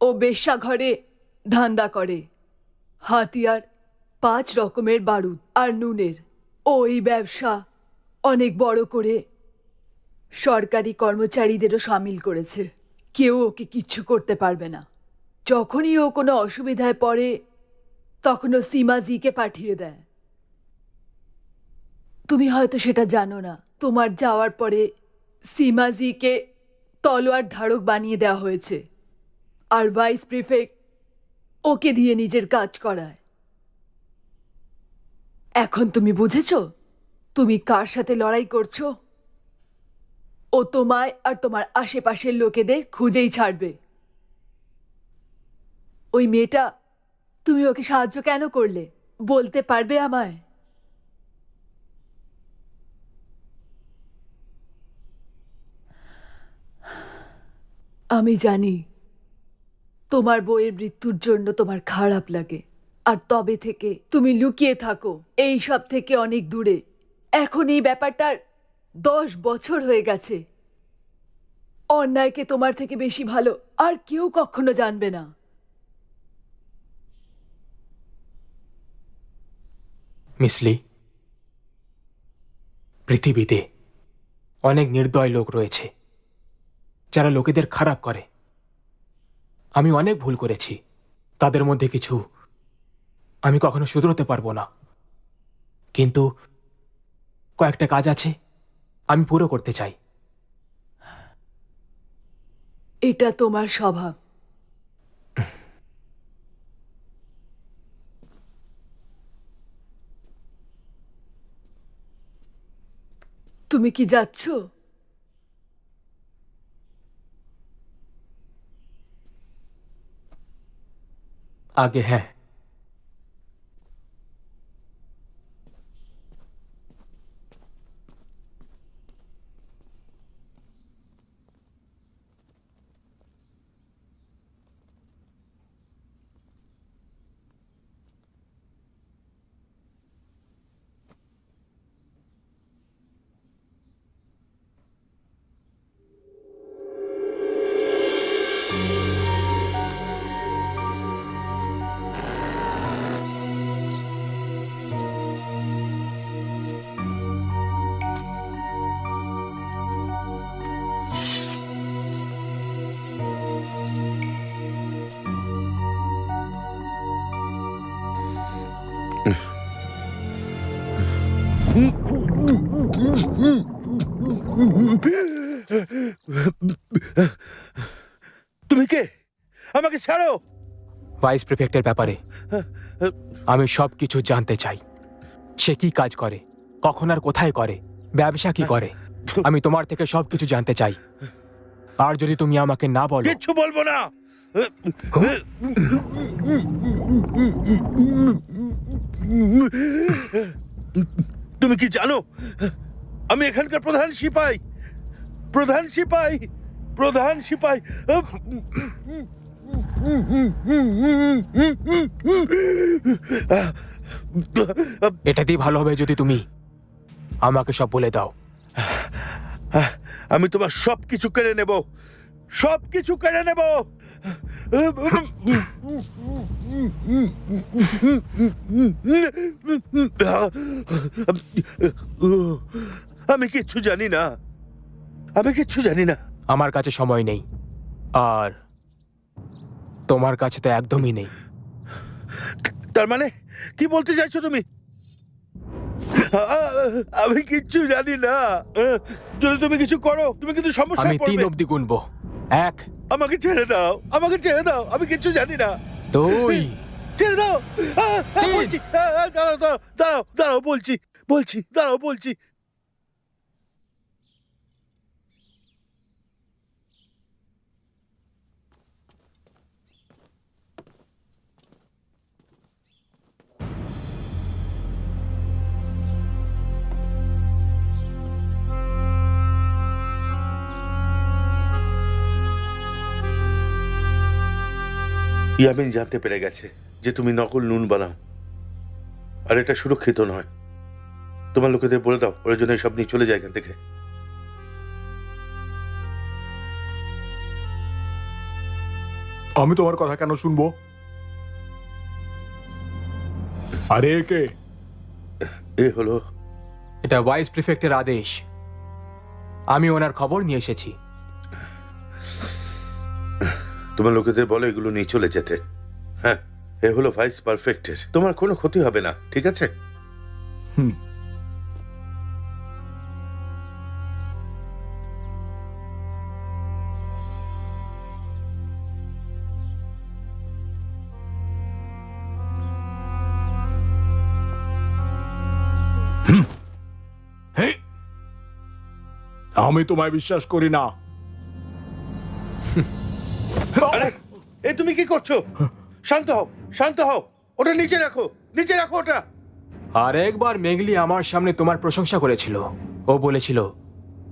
ও বেশ্যাঘরে ধান্দা করে, হাতিয়ার, 5 রকমের বারুদ আর নুনের। ও এই ব্যবসা অনেক বড় করে সরকারি কর্মচারীদেরও সামিল করেছে। কেউ ওকে কিচ্ছু করতে পারবে না। যখনই ও কোনো অসুবিধায় পড়ে তখন ও সীমাজিকে পাঠিয়ে দেয়। তুমি হয়তো সেটা জানো না, তোমার যাওয়ার পরে সীমাজিকে তলোয়ার ধারক বানিয়ে দেওয়া হয়েছে আর ভাইস প্রিফেক্ট ওকে দিয়ে নিজের কাজ করায়। এখন তুমি বুঝেছো তুমি কার সাথে লড়াই করছো? ও তোমায় আর তোমার আশেপাশের লোকেদের খুঁজেই ছাড়বে। ওই মেয়েটা, তুমি ওকে সাহায্য কেন করলে বলতে পারবে আমায়? আমি জানি তোমার বউয়ের মৃত্যুর জন্য তোমার খারাপ লাগে, আর তবে থেকে তুমি লুকিয়ে থাকো এই সব থেকে অনেক দূরে। এখন এই ব্যাপারটার 10 বছর হয়ে গেছে। অন্যায়কে তোমার থেকে বেশি ভালো আর কেউ কখনো জানবে না। মিস লি, পৃথিবীতে অনেক নির্দয় লোক রয়েছে যারা লোকেদের খারাপ করে। আমি অনেক ভুল করেছি, তাদের মধ্যে কিছু আমি কখনো শুধরোতে পারবো না, কিন্তু কয়েকটা কাজ আছে আমি পুরো করতে চাই। এটা তোমার স্বভাব। তুমি কি যাচ্ছ? আগে হ্যাঁ। তুমি কে? আমাকে ছাড়ো। ভাইস প্রিফেক্টের ব্যাপারে আমি সব কিছু জানতে চাই। সে কি কাজ করে, কখন আর কোথায় করে, ব্যবসা কি করে, আমি তোমার থেকে সবকিছু জানতে চাই। আর যদি তুমি আমাকে না বলো, কিচ্ছু বলবো না। তুমি কি জানো আমি এখানকার প্রধান সিপাই? প্রধান সিপাই, প্রধান সিপাই। এটাতেই ভালো হবে যদি তুমি আমাকে সব বলে দাও। আমি তোমার সবকিছু কেড়ে নেব, সবকিছু কেড়ে নেব। আমি কিচ্ছু জানি না, আমি কিচ্ছু জানি না। আমার কাছে সময় নেই, আর তোমার কাছে তো একদমই নেই। তার মানে কি বলতে চাইছো তুমি? আমি কিচ্ছু জানি না। যদি তুমি কিছু করো তুমি কিন্তু আমি সমস্যায় 3 পড়বে। অব্দি গুনবো। 1, আমাকে ছেড়ে দাও, আমাকে ছেড়ে দাও, আমি কিচ্ছু জানি না। 2, ছেড়ে দাও। বলছি, দাঁড়াও দাঁড়াও দাঁড়াও দাঁড়াও, বলছি বলছি, দাঁড়াও বলছি। ইয়ামিন জানতে পেরে গেছে যে তুমি নকল নুন বানাও, আর এটা সুরক্ষিত নয়। তোমার লোকেদের বলে দাও ওর জন্য সব নিয়ে চলে যায় এখান থেকে। আমি তোমার কথা কেন শুনবো? আরে কে? এ হলো এটা ভাইস প্রিফেক্টের আদেশ। আমি ওনার খবর নিয়ে এসেছি। তোমার লোকেদের বলো এগুলো নিয়ে চলে যেতে। হ্যাঁ, এ হলো ভাইস পারফেক্টের। তোমার কোনো ক্ষতি হবে না, ঠিক আছে? আমি তোমায় বিশ্বাস করি না। আরে এ তুমি কি করছো? শান্ত হও, শান্ত হও। ওটা নিচে রাখো, নিচে রাখো ওটা। আর একবার মেঘলি আমার সামনে তোমার প্রশংসা করেছিল। ও বলেছিল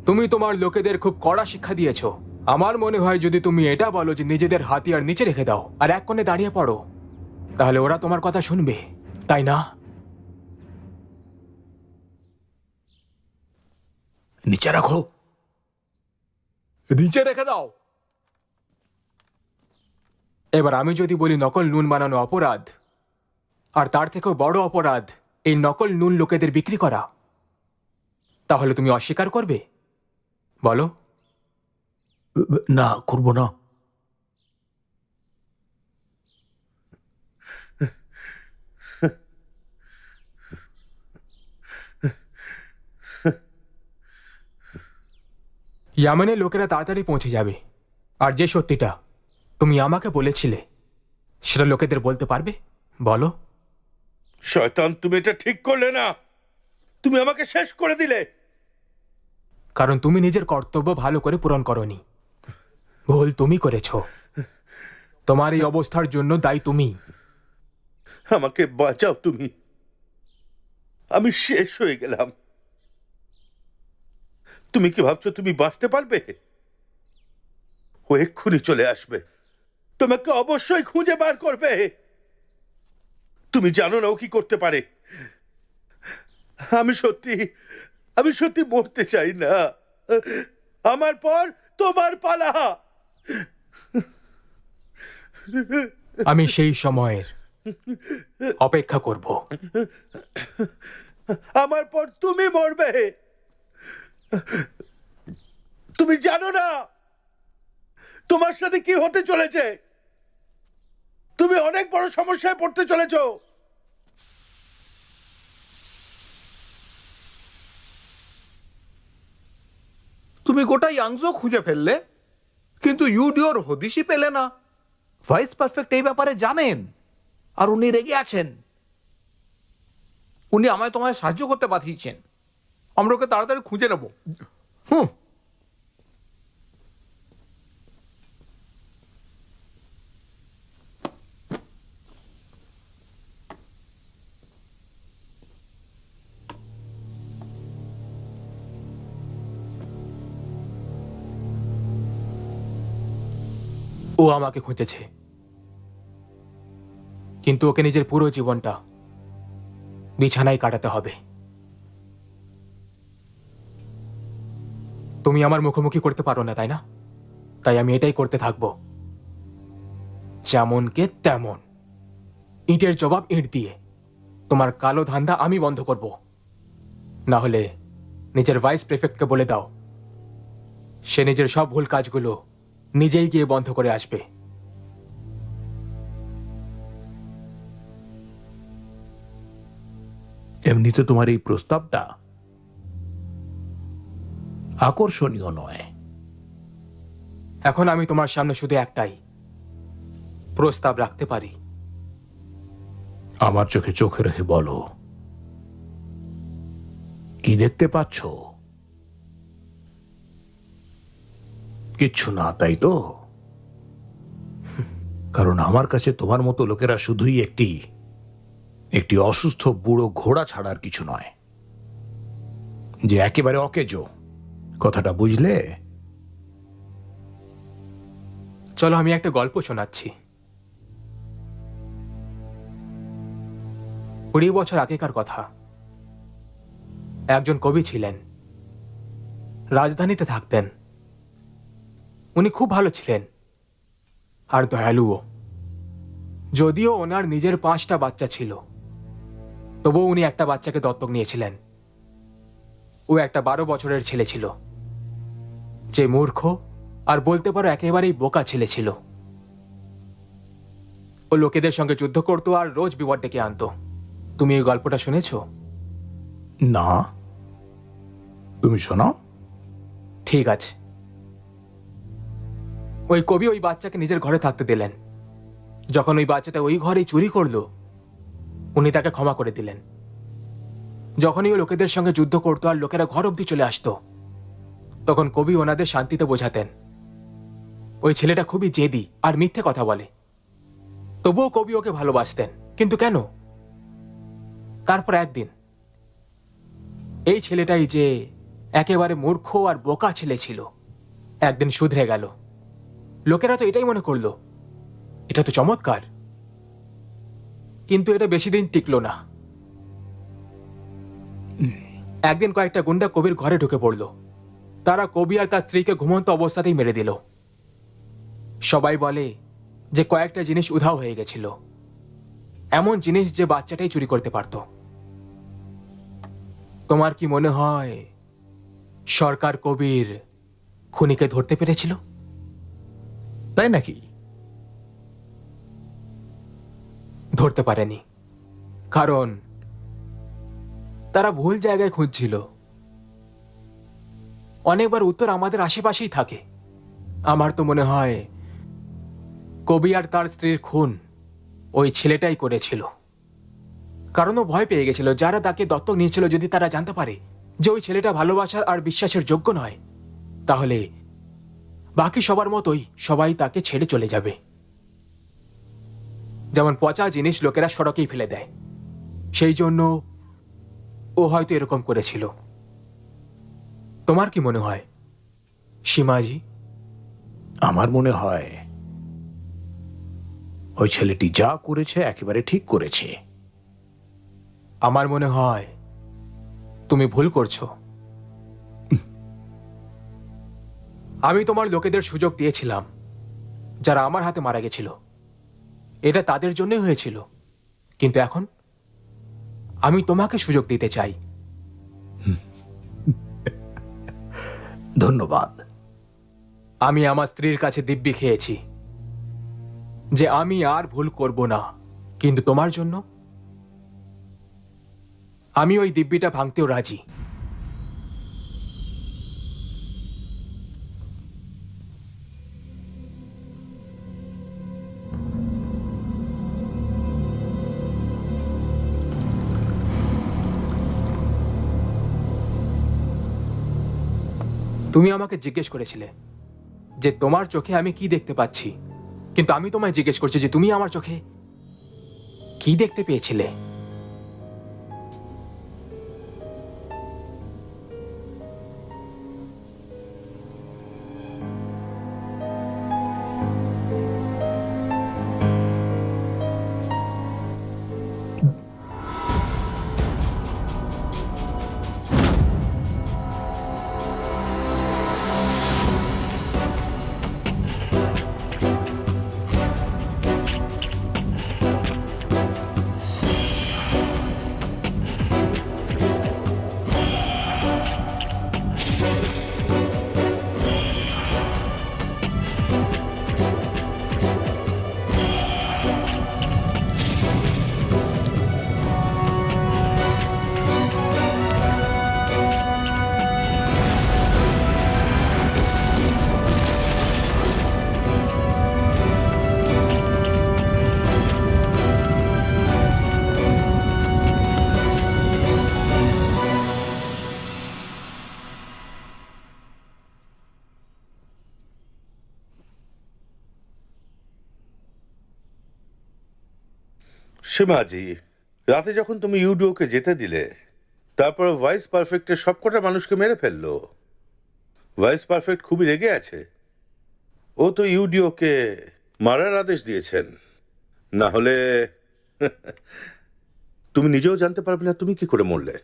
তুমি তোমার লোকেদের খুব কড়া শিক্ষা দিয়েছো। আমার মনে হয় যদি তুমি এটা বলো যে নিজেদের হাতিয়ার নিচে রেখে দাও আর এক কোণে দাঁড়িয়ে পড়ো, তাহলে ওরা তোমার কথা শুনবে, তাই না? নিচে রাখো, নিচে রেখে দাও। এবার আমি যদি বলি নকল নুন বানানো অপরাধ, আর তার থেকেও বড় অপরাধ এই নকল নুন লোকেদের বিক্রি করা, তাহলে তুমি অস্বীকার করবে? বলো। না, করবো না। ইয়ামেনের লোকেরা তাড়াতাড়ি পৌঁছে যাবে, আর যে সত্যিটা তুমি আমাকে বলেছিলে সেটা লোকেদের বলতে পারবে? বলো। শয়তান, তুমি এটা ঠিক করলে না। তুমি আমাকে শেষ করে দিলে। কারণ তুমি নিজের কর্তব্য ভালো করে পূরণ করনি। ভুল তুমি করেছ। তোমার এই অবস্থার জন্য দায়ী তুমি। আমাকে বাঁচাও তুমি, আমি শেষ হয়ে গেলাম। তুমি কি ভাবছো তুমি বাঁচতে পারবে? ও এক্ষুনি চলে আসবে, তোমাকে অবশ্যই খুঁজে বার করবে। তুমি জানো না ও কি করতে পারে। আমি সত্যি মরতে চাই না। আমার পর তোমার পালা। আমি সেই সময়ের অপেক্ষা করব। আমার পর তুমি মরবে। তুমি জানো না তোমার সাথে কি হতে চলেছে। তুমি অনেক বড় সমস্যায় পড়তে চলেছো। তুমি গোটা ইয়াংজো খুঁজে ফেললে, কিন্তু ইউডিওর হদিশই পেলে না। ভাইস পারফেক্ট এই ব্যাপারে জানেন, আর উনি রেগে আছেন। উনি আমায় তোমায় সাহায্য করতে পাঠিয়েছেন। আমরা ওকে তাড়াতাড়ি খুঁজে নেব। হুম। ও আমাকে খুঁজেছে, কিন্তু ওকে নিজের পুরো জীবনটা বিছানায় কাটাতে হবে। তুমি আমার মুখোমুখি করতে পারো না, তাই না? তাই আমি এটাই করতে থাকবো, যেমনকে তেমন। ইটের জবাব ইট দিয়ে। তোমার কালো ধান্দা আমি বন্ধ করব। না হলে নিজের ভাইস প্রেফেক্টকে বলে দাও, সে নিজের সব ভুল কাজগুলো নিজেই গিয়ে বন্ধ করে আসবে। এমনিতে তোমার এই প্রস্তাবটা আকর্ষণীয় নয়। এখন আমি তোমার সামনে শুধু একটাই প্রস্তাব রাখতে পারি। আমার চোখে চোখে রেখে বলো, কি দেখতে পাচ্ছ? কিচ্ছু না, তাই তো? কারণ আমার কাছে তোমার মতো লোকেরা শুধুই একটি অসুস্থ বুড়ো ঘোড়া ছাড়ার কিছু নয়, যে একেবারে অকেজো। কথাটা বুঝলে? চলো আমি একটা গল্প শোনাচ্ছি। 20 বছর আগেকার কথা। একজন কবি ছিলেন, রাজধানীতে থাকতেন। উনি খুব ভালো ছিলেন আর দয়ালুও। যদিও ওনার নিজের 5টা বাচ্চা ছিল, তবুও উনি একটা বাচ্চাকে দত্তক নিয়েছিলেন। ও একটা 12 বছরের ছেলে ছিল, যে মূর্খ আর বলতে পারো একেবারেই বোকা ছেলে ছিল। ও লোকেদের সঙ্গে যুদ্ধ করতো আর রোজ বিপদ ডেকে আনতো। তুমি এই গল্পটা শুনেছো? না, তুমি শোনাও। ঠিক আছে। ওই কবি ওই বাচ্চাকে নিজের ঘরে থাকতে দিলেন। যখন ওই বাচ্চাটা ওই ঘরেই চুরি করলো, উনি তাকে ক্ষমা করে দিলেন। যখনই ও লোকেদের সঙ্গে যুদ্ধ করতো আর লোকেরা ঘর অবধি চলে আসতো, তখন কবি ওনাদের শান্তিতে বোঝাতেন ওই ছেলেটা খুবই জেদি আর মিথ্যে কথা বলে। তবুও কবি ওকে ভালোবাসতেন। কিন্তু কেন? তারপর একদিন এই ছেলেটাই যে একেবারে মূর্খ আর বোকা ছেলে ছিল, একদিন শুধরে গেল। লোকেরা তো এটাই মনে করলো এটা তো চমৎকার। কিন্তু এটা বেশি দিন টিকলো না। একদিন কয়েকটা গুন্ডা কবির ঘরে ঢুকে পড়ল। তারা কবি আর তার স্ত্রীকে ঘুমন্ত অবস্থাতেই মেরে দিল। সবাই বলে যে কয়েকটা জিনিস উধাও হয়ে গেছিল, এমন জিনিস যে বাচ্চাটাই চুরি করতে পারত। তোমার কি মনে হয় সরকার কবির খুনিকে ধরতে পেরেছিল? তাই নাকি? ধরতে পারেনি, কারণ তারা ভুল জায়গায় খুঁজছিল। অনেকবার উত্তর আমাদের আশেপাশেই থাকে। আমার তো মনে হয় কবি আর তার স্ত্রীর খুন ওই ছেলেটাই করেছিল। কারণ ও ভয় পেয়ে গেছিল যারা তাকে দত্তক নিয়েছিল যদি তারা জানতে পারে যে ওই ছেলেটা ভালোবাসার আর বিশ্বাসের যোগ্য নয়, তাহলে বাকি সবার মতোই সবাই তাকে ছেড়ে চলে যাবে। যেমন পচা জিনিস লোকেরা সড়কেই ফেলে দেয়, সেই জন্য ও হয়তো এরকম করেছিল। তোমার কি মনে হয় সীমাজি? আমার মনে হয় ওই ছেলেটি যা করেছে একেবারে ঠিক করেছে। আমার মনে হয় তুমি ভুল করছো। আমি তোমার লোকেদের সুযোগ দিয়েছিলাম যারা আমার হাতে মারা গেছিল। এটা তাদের জন্যই হয়েছিল, কিন্তু এখন আমি তোমাকে সুযোগ দিতে চাই। ধন্যবাদ। আমি আমার স্ত্রীর কাছে দিব্যি খেয়েছি যে আমি আর ভুল করব না, কিন্তু তোমার জন্য আমি ওই দিব্যিটা ভাঙতেও রাজি। তুমি আমাকে জিজ্ঞেস করেছিলে যে তোমার চোখে আমি কি দেখতে পাচ্ছি, কিন্তু আমি তোমায় জিজ্ঞেস করছি যে তুমি আমার চোখে কি দেখতে পেয়েছিলে। সীমাজি, রাতে যখন তুমি ইউডিওকে যেতে দিলে, তারপর ভাইস পারফেক্টের সবকটা মানুষকে মেরে ফেললো। ভাইস পারফেক্ট খুবই রেগে আছে। ও তো ইউডিওকে মারার আদেশ দিয়েছেন, না হলে তুমি নিজেও জানতে পারবে না তুমি কি করে মরলে।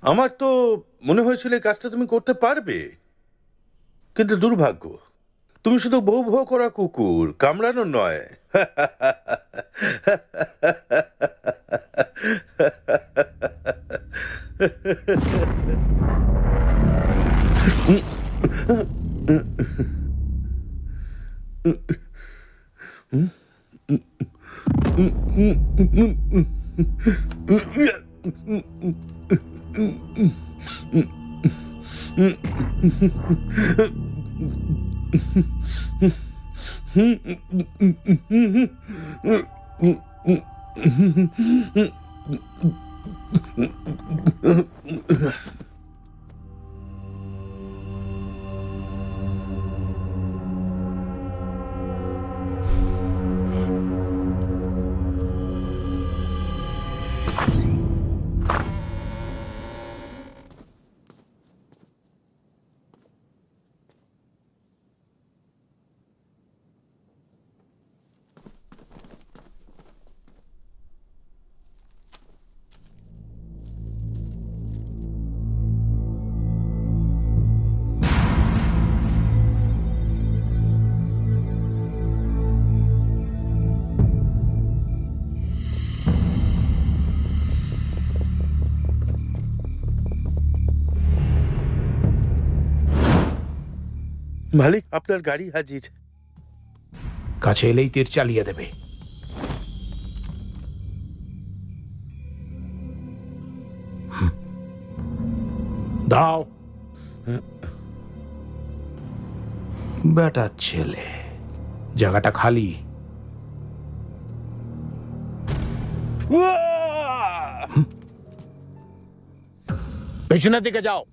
আমার তো মনে হয়েছিল এই কাজটা তুমি করতে পারবে, কিন্তু দুর্ভাগ্য, তুমি শুধু বউ ভৌ করা কুকুর, কামড়ানো নয়। মালিক, আপনার গাড়ি হাজির। কাছে এলেই তীর চালিয়ে দেবে। দাও। বেটা ছেলে, জায়গাটা খালি। পেছনের দিকে যাও।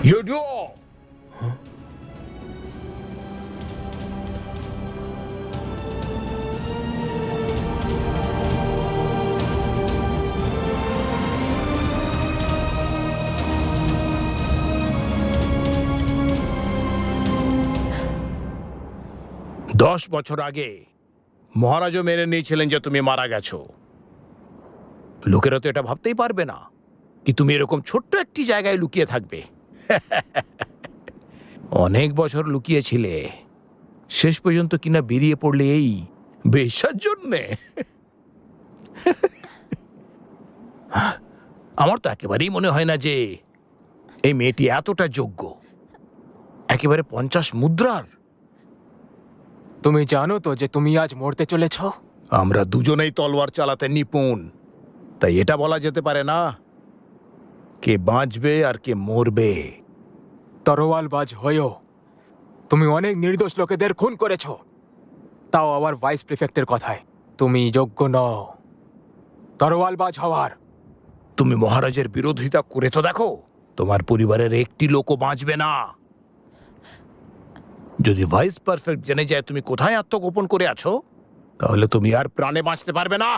You do. দশ বছর আগে মহারাজও মেনে নিয়েছিলেন যে তুমি মারা গেছো। লোকেরা তো এটা ভাবতেই পারবে না কি তুমি এরকম ছোট্ট একটি জায়গায় লুকিয়ে থাকবে। অনেক বছর লুকিয়েছিলে, শেষ পর্যন্ত কিনা বেরিয়ে পড়লে এই বেশ্যার জন্যে। আমার তো একেবারেই মনে হয় না যে এই মেয়েটি এতটা যোগ্য। একেবারে 50 মুদ্রার। তুমি জানো তো যে তুমি আজ মরতে চলেছ? আমরা দুজনেই তলোয়ার চালাতে নিপুণ, তাই এটা বলা যেতে পারে না কে বাঁচবে আর কে মরবে। তরোয়ালবাজ হয়েও তুমি অনেক নির্দোষ লোকেদের খুন করেছ, তাও আবার ভাইস প্রিফেক্টের কথায়। তুমি যোগ্য নও তরোয়ালবাজ হওয়ার। তুমি মহারাজের বিরোধিতা করে তো দেখো, তোমার পরিবারের একটি লোকও বাঁচবে না। যদি ভাইস পারফেক্ট জেনে যায় তুমি কোথায় আত্মগোপন করে আছো, তাহলে তুমি আর প্রাণে বাঁচতে পারবে না।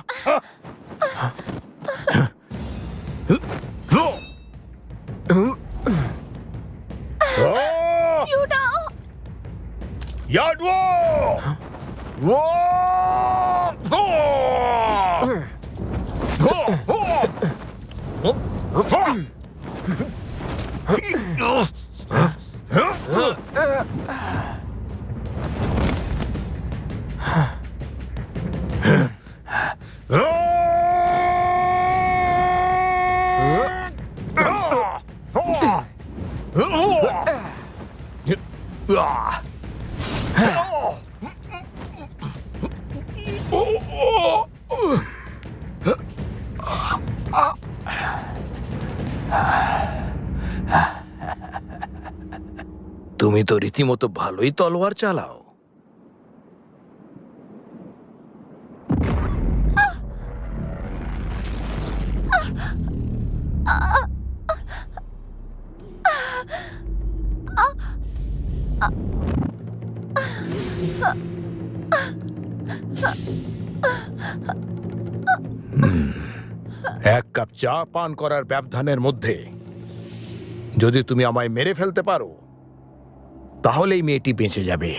তুমি তো রীতিমতো ভালোই তলোয়ার চালাও। এক কাপ চা পান করার ব্যবধানের মধ্যে যদি তুমি আমায় মেরে ফেলতে পারো, তাহলেই মেয়েটি বেঁচে যাবে।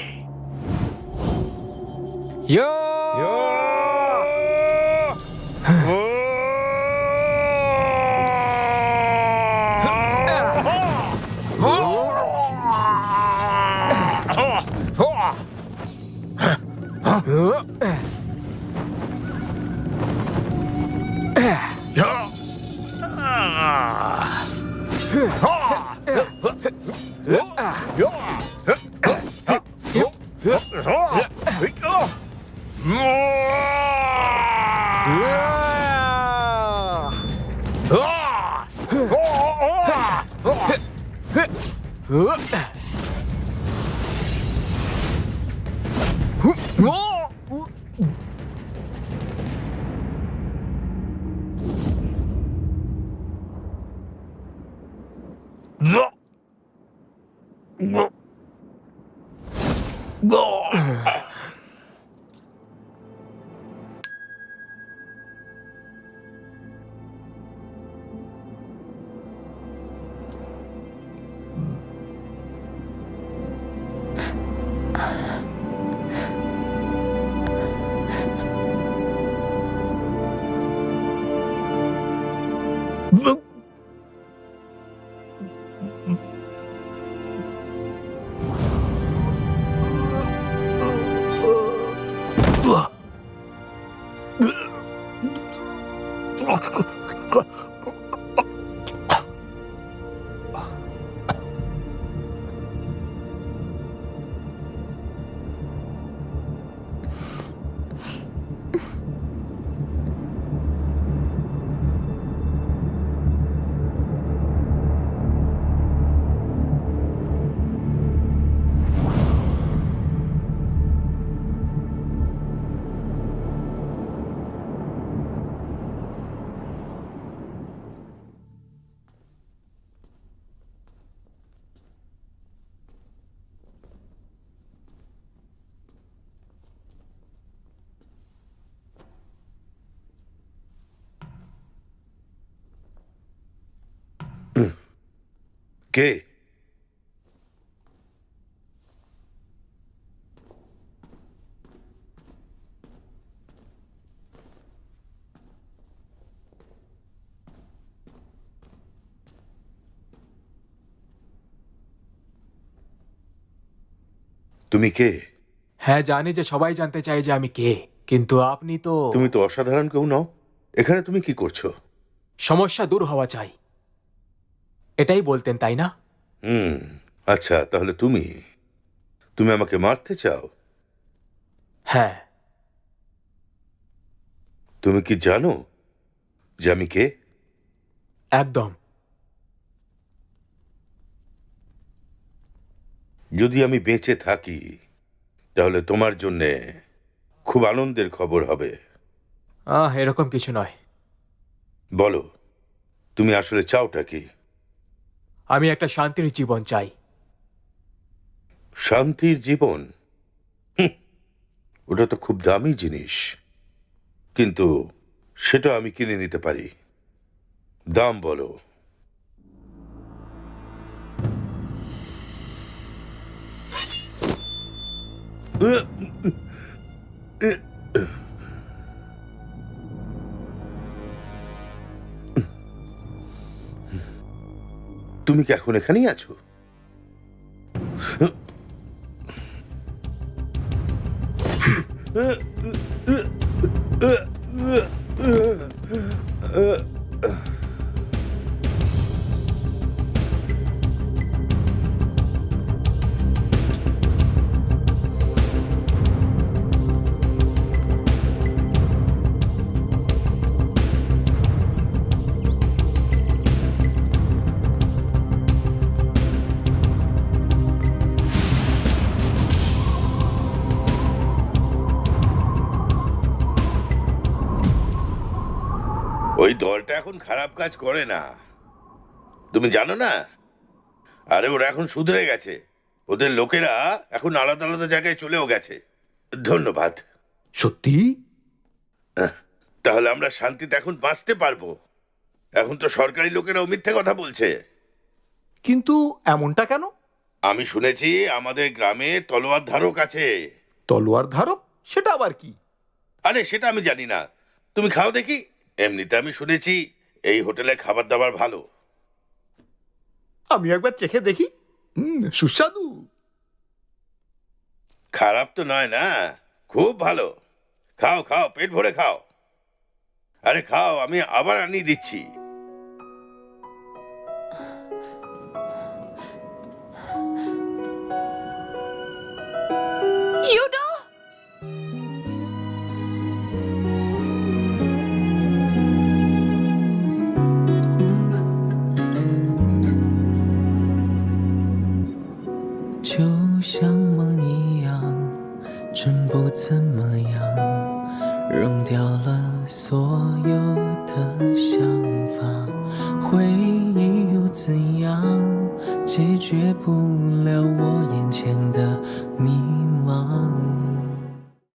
কে? তুমি কে? হ্যাঁ, জানি যে সবাই জানতে চায় যে আমি কে, কিন্তু আপনি তো... তুমি তো অসাধারণ কেউ নও। এখানে তুমি কি করছো? সমস্যা দূর হওয়া চাই, এটাই বলতেন তাই না? আচ্ছা, তাহলে তুমি তুমি আমাকে মারতে চাও? হ্যাঁ। তুমি কি জানো যে আমি কে? একদম। যদি আমি বেঁচে থাকি তাহলে তোমার জন্যে খুব আনন্দের খবর হবে। এরকম কিছু নয়। বলো, তুমি আসলে চাওটা কি? আমি একটা শান্তির জীবন চাই। শান্তির জীবন? ওটা তো খুব দামি জিনিস, কিন্তু সেটা আমি কিনে নিতে পারি। দাম বলো। তুমি কি এখন এখানেই আছো? ওই দলটা এখন খারাপ কাজ করে না, তুমি জানো না? আরে ওরা এখন শুধরে গেছে, ওদের লোকেরা এখন আলাদা আলাদা জায়গায় চলেও গেছে। ধন্যবাদ। সত্যি? তাহলে আমরা শান্তিতে এখন বাঁচতে পারবো। এখন তো সরকারি লোকেরাও মিথ্যে কথা বলছে। কিন্তু এমনটা কেন? আমি শুনেছি আমাদের গ্রামে তলোয়ার ধারক আছে। তলোয়ার ধারক? সেটা আবার কি? আরে সেটা আমি জানি না, তুমি খাও দেখি। এমনিতে আমি শুনেছি এই হোটেলে খাবার দাবার ভালো। আমি একবার চেখে দেখি। সুস্বাদু। খারাপ তো নয় না, খুব ভালো। খাও খাও, পেট ভরে খাও। আরে খাও, আমি আবার আনিয়ে দিচ্ছি। ইউডো!就像梦一样，真不怎么样，扔掉了所有的想法。回忆又怎样，解决不了我眼前的谜